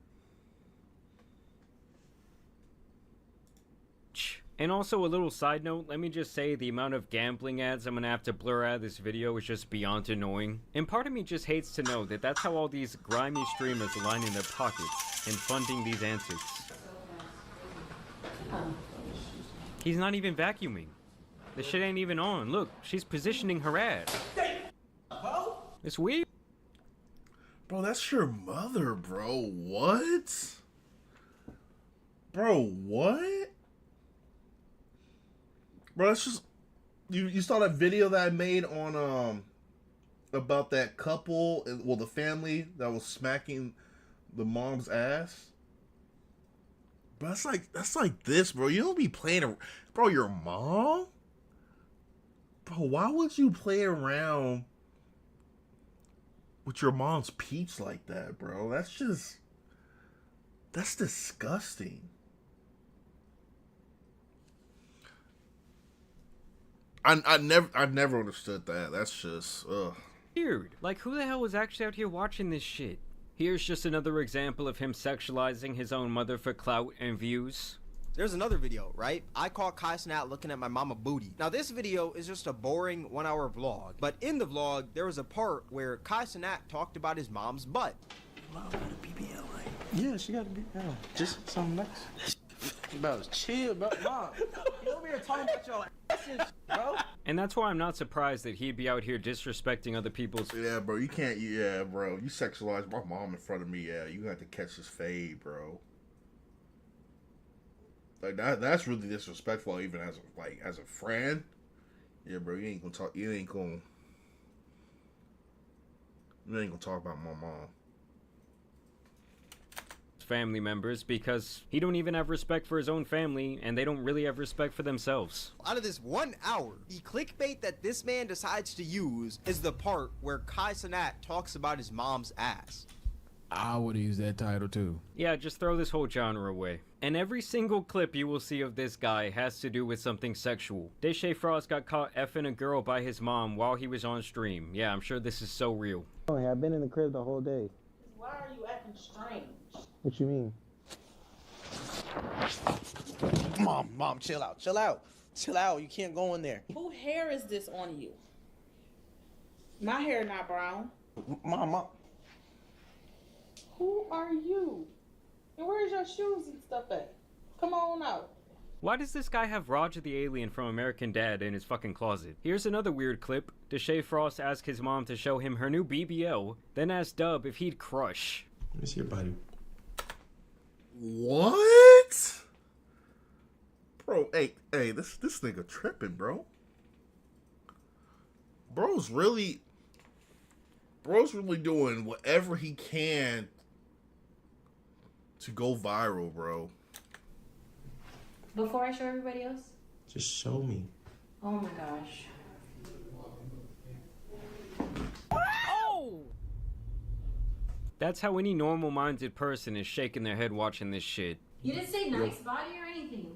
And also a little side note, let me just say the amount of gambling ads I'm gonna have to blur out of this video is just beyond annoying. And part of me just hates to know that that's how all these grimy streamers are lining their pockets and funding these antics. He's not even vacuuming. The shit ain't even on. Look, she's positioning her ass. It's weird. Bro, that's your mother, bro. What? Bro, what? Bro, that's just you saw that video that I made on about that couple, well, the family that was smacking the mom's ass. But that's like this, bro. You don't be playing, bro. Your mom, bro. Why would you play around with your mom's peach like that, bro? That's disgusting. I never understood that. That's just weird. Like, who the hell was actually out here watching this shit? Here's just another example of him sexualizing his own mother for clout and views. There's another video, right? I caught Kai Cenat looking at my mama booty. Now this video is just a boring 1-hour vlog, but in the vlog there was a part where Kai Cenat talked about his mom's butt. Mom got a BBL, like. Yeah, she got a BBL. Just something nice. Bro, chill, bro. Mom, you over here talking about your ass and shit, bro. And that's why I'm not surprised that he'd be out here disrespecting other people's. Yeah, bro, you can't. Yeah, bro, you sexualize my mom in front of me. Yeah, you have to catch this fade, bro. Like that's really disrespectful, even as a friend. Yeah, bro, you ain't gonna talk. You ain't gonna talk about my mom. Family members, because he don't even have respect for his own family, and they don't really have respect for themselves. Out of this 1 hour, the clickbait that this man decides to use is the part where Kai Cenat talks about his mom's ass. I would use that title too. Yeah, just throw this whole genre away. And every single clip you will see of this guy has to do with something sexual. Deshae Frost got caught effing a girl by his mom while he was on stream. Yeah, I'm sure this is so real. Oh, yeah, I've been in the crib the whole day. Why are you acting strange? What you mean? Mom, chill out. Chill out. You can't go in there. Who hair is this on you? My hair not brown. Mom. Who are you? And where's your shoes and stuff at? Come on out. Why does this guy have Roger the Alien from American Dad in his fucking closet? Here's another weird clip. Deshae Frost asked his mom to show him her new BBL, then asked Dub if he'd crush. Let me see your body. What? Bro, hey, this nigga tripping, bro. Bro's really doing whatever he can to go viral, bro. Before I show everybody else? Just show me. Oh my gosh. Oh! That's how any normal-minded person is shaking their head watching this shit. You didn't say nice body or anything.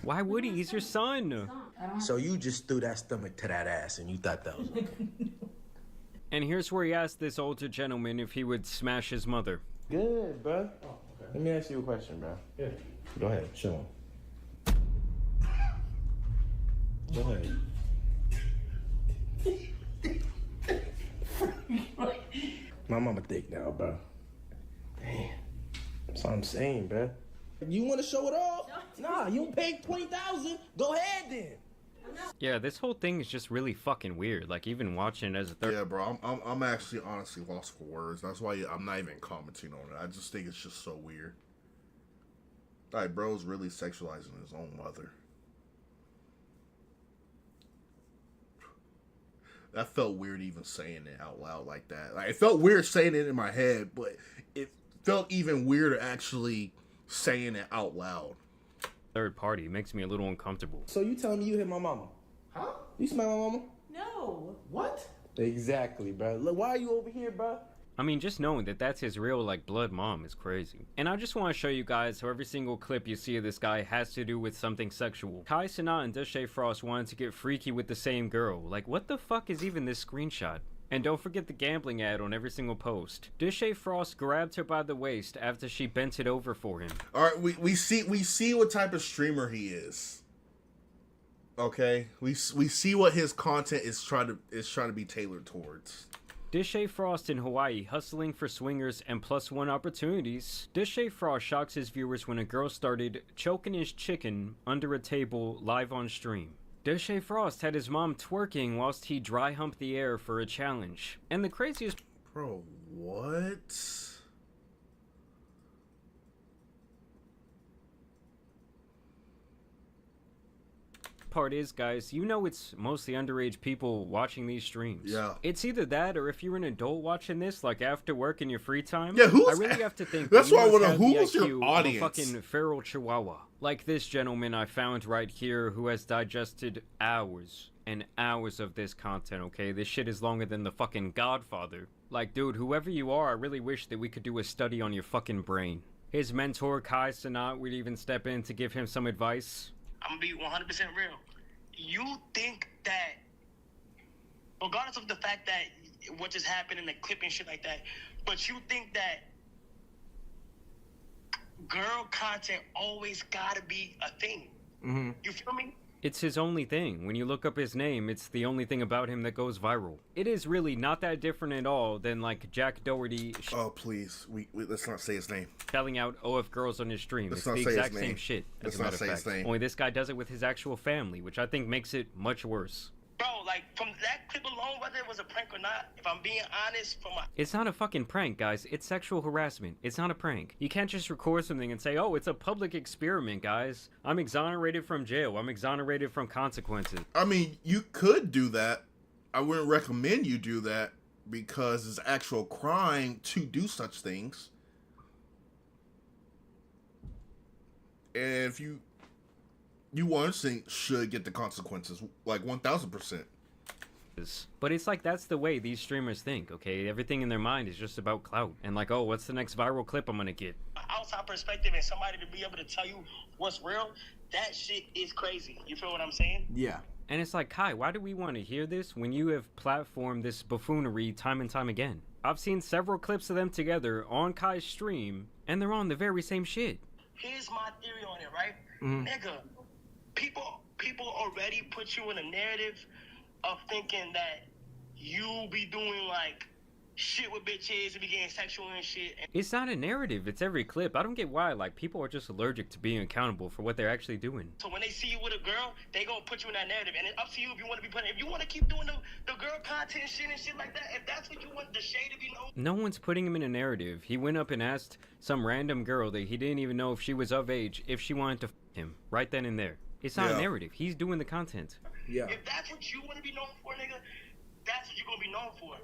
Why would he? He's your son. So you just threw that stomach to that ass and you thought that was okay. And here's where he asked this older gentleman if he would smash his mother. Good, bro. Oh, okay. Let me ask you a question, bro. Yeah. Go ahead, show him. Go ahead. My mama thick now, bro. Damn. That's what I'm saying, bro. You want to show it off? Nah, you paid $20,000. Go ahead then. Yeah, this whole thing is just really fucking weird. Like, even watching it as a third. Yeah, bro, I'm actually honestly lost for words. That's why I'm not even commenting on it. I just think it's just so weird. Like, bro's really sexualizing his own mother. That felt weird even saying it out loud like that. Like, it felt weird saying it in my head, but it felt even weirder actually saying it out loud. Third party makes me a little uncomfortable. So you telling me you hit my mama? Huh? You smell my mama? No. What? Exactly, bro. Look, why are you over here, bro? I mean, just knowing that that's his real, like, blood mom is crazy. And I just want to show you guys how every single clip you see of this guy has to do with something sexual. Kai Cenat and Deshae Frost wanted to get freaky with the same girl. Like, what the fuck is even this screenshot? And don't forget the gambling ad on every single post. Deshae Frost grabbed her by the waist after she bent it over for him. All right, we see what type of streamer he is. Okay, we see what his content is trying to be tailored towards. Deshae Frost in Hawaii hustling for swingers and +1 opportunities. Deshae Frost shocks his viewers when a girl started choking his chicken under a table live on stream. Deshae Frost had his mom twerking whilst he dry humped the air for a challenge. And the craziest... Bro, what? part is, guys, you know it's mostly underage people watching these streams. Yeah. It's either that or if you're an adult watching this, like after work in your free time. Yeah, who's... I really have to think That's that why I you want to must know, have the who's your IQ of a audience? fucking feral chihuahua. Like this gentleman I found right here who has digested hours and hours of this content, okay? This shit is longer than the fucking Godfather. Like, dude, whoever you are, I really wish that we could do a study on your fucking brain. His mentor, Kai Cenat, would even step in to give him some advice. I'm gonna be 100% real. You think that, regardless of the fact that what just happened in the clip and shit like that, but you think that girl content always gotta be a thing. Mm-hmm. You feel me? It's his only thing. When you look up his name, it's the only thing about him that goes viral. It is really not that different at all than like Jack Doherty. Oh please, we let's not say his name. Shelling out OF girls on his stream. Let's it's not the say his exact name. same shit. Let's As a not matter say of his fact. name. Only this guy does it with his actual family, which I think makes it much worse. Bro, like, from that clip alone, whether it was a prank or not, if I'm being honest, from my... It's not a fucking prank, guys. It's sexual harassment. It's not a prank. You can't just record something and say, oh, it's a public experiment, guys. I'm exonerated from jail. I'm exonerated from consequences. I mean, you could do that. I wouldn't recommend you do that because it's actual crime to do such things. And if you 100% should get the consequences, like 1000%. But it's like that's the way these streamers think, okay? Everything in their mind is just about clout. And like, oh, what's the next viral clip I'm gonna get? Outside perspective and somebody to be able to tell you what's real, that shit is crazy. You feel what I'm saying? Yeah. And it's like, Kai, why do we want to hear this when you have platformed this buffoonery time and time again? I've seen several clips of them together on Kai's stream, and they're on the very same shit. Here's my theory on it, right? Mhm. Nigga, people already put you in a narrative of thinking that you be doing like shit with bitches and be getting sexual and shit. It's not a narrative, it's every clip. I don't get why, like, people are just allergic to being accountable for what they're actually doing. So when they see you with a girl, they gonna put you in that narrative, and it's up to you if you want to be put. If you want to keep doing the girl content shit and shit like that, if that's what you want the shade to be known. No one's putting him in a narrative. He went up and asked some random girl that he didn't even know if she was of age if she wanted to f him right then and there. It's not a narrative. He's doing the content. Yeah. If that's what you want to be known for, nigga, that's what you're gonna be known for.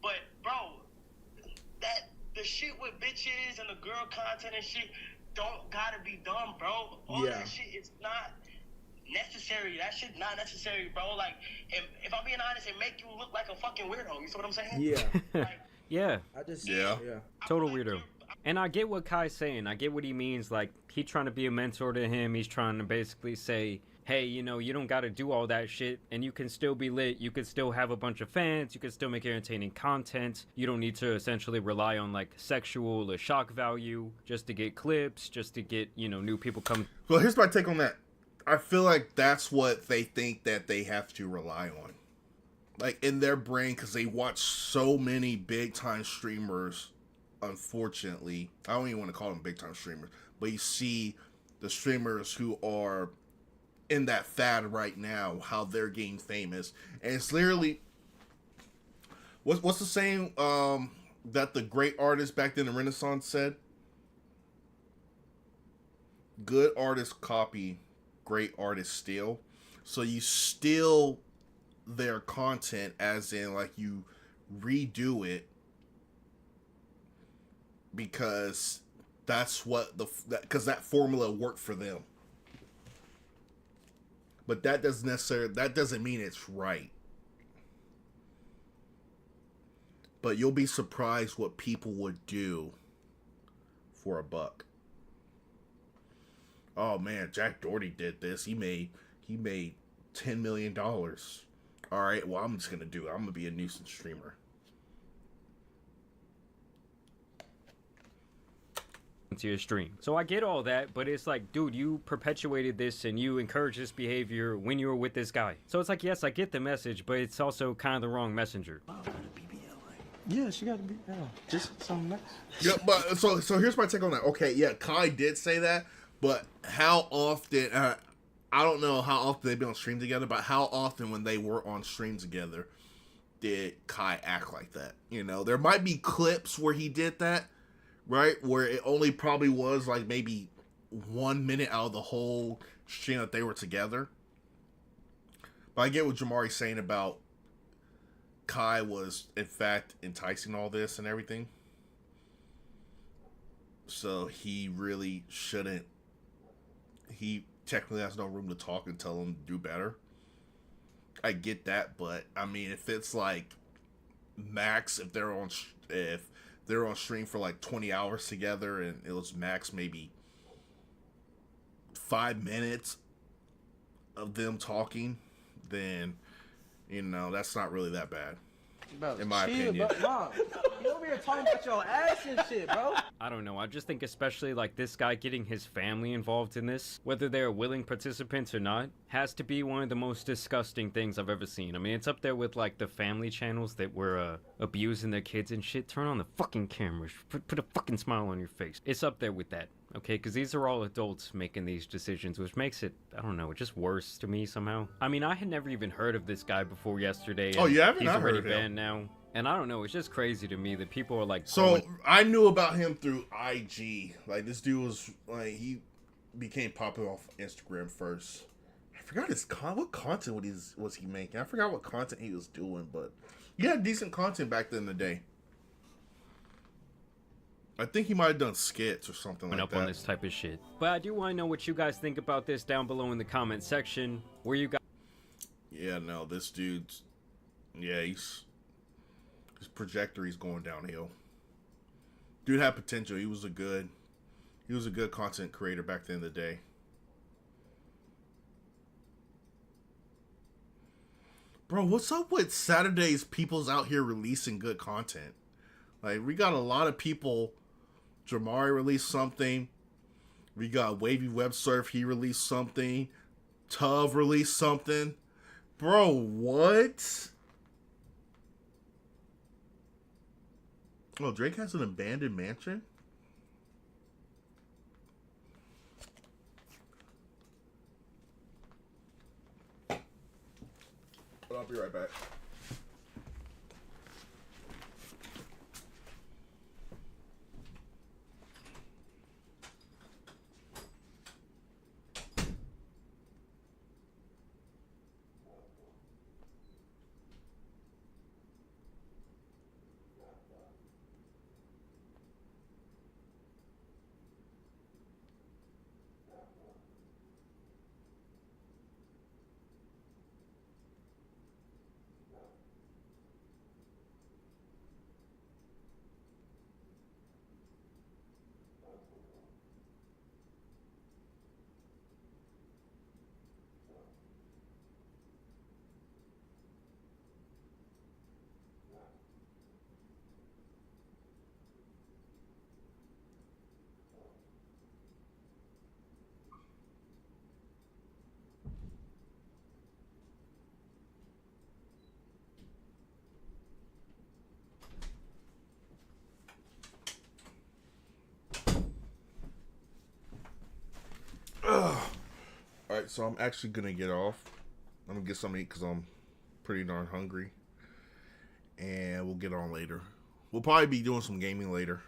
But bro, that the shit with bitches and the girl content and shit don't gotta be done, bro. All that shit is not necessary. That shit not necessary, bro. Like, if I'm being honest, it make you look like a fucking weirdo. You see what I'm saying? Yeah. Yeah. I just Total weirdo. And I get what Kai's saying. I get what he means. Like, he's trying to be a mentor to him. He's trying to basically say, hey, you know, you don't got to do all that shit, and you can still be lit. You can still have a bunch of fans. You can still make entertaining content. You don't need to essentially rely on, like, sexual or shock value just to get clips, just to get, you know, new people coming. Well, here's my take on that. I feel like that's what they think that they have to rely on. Like, in their brain, because they watch so many big-time streamers, unfortunately. I don't even want to call them big-time streamers, but you see the streamers who are in that fad right now, how they're getting famous. And it's literally... What's the saying that the great artists back then in the Renaissance said? Good artists copy, great artists steal. So you steal their content, as in, like, you redo it because that's what because that formula worked for them. But that doesn't mean it's right. But you'll be surprised what people would do for a buck. Oh man, Jack Doherty did this. He made $10 million. All right, well, I'm just gonna do it. I'm gonna be a nuisance streamer. To your stream. So I get all that, but it's like, dude, you perpetuated this and you encouraged this behavior when you were with this guy. So it's like, yes, I get the message, but it's also kind of the wrong messenger. Yeah, she got to be just something nice. Yeah, but so here's my take on that. Okay, yeah, Kai did say that, but how often? I don't know how often they've been on stream together, but how often when they were on stream together did Kai act like that? You know, there might be clips where he did that, right? Where it only probably was like maybe 1 minute out of the whole stream that they were together. But I get what Jamari's saying about Kai was, in fact, enticing all this and everything. So he really shouldn't. He technically has no room to talk and tell him to do better. I get that, but I mean, if it's like max, if they're on stream for like 20 hours together, and it was max maybe 5 minutes of them talking, then that's not really that bad. Bro, in my chill, opinion. Bro. Mom, you over here talking about your ass and shit, bro. I don't know. I just think especially like this guy getting his family involved in this, whether they're willing participants or not, has to be one of the most disgusting things I've ever seen. I mean, it's up there with like the family channels that were abusing their kids and shit. Turn on the fucking cameras. Put a fucking smile on your face. It's up there with that. Okay, because these are all adults making these decisions, which makes it, I don't know, just worse to me somehow. I mean, I had never even heard of this guy before yesterday. Oh, you haven't? He's I already heard of him. banned now. And I don't know, it's just crazy to me that people are like... So, I knew about him through IG. Like, this dude was, like, he became popular off Instagram first. I forgot what content was he making. I forgot what content he was doing, but he had decent content back then in the day. I think he might have done skits or something like that. On this type of shit. But I do want to know what you guys think about this down below in the comment section. Where you guys... Yeah, no, this dude's... Yeah, his trajectory's going downhill. Dude had potential. He was a good content creator back then in the day. Bro, what's up with Saturdays people's out here releasing good content? Like, we got a lot of people. Jamari released something. We got Wavy Web Surf. He released something. Tuv released something. Bro, what? Oh, Drake has an abandoned mansion? But I'll be right back. Alright, so I'm actually gonna get off. I'm gonna get something to eat because I'm pretty darn hungry. And we'll get on later. We'll probably be doing some gaming later.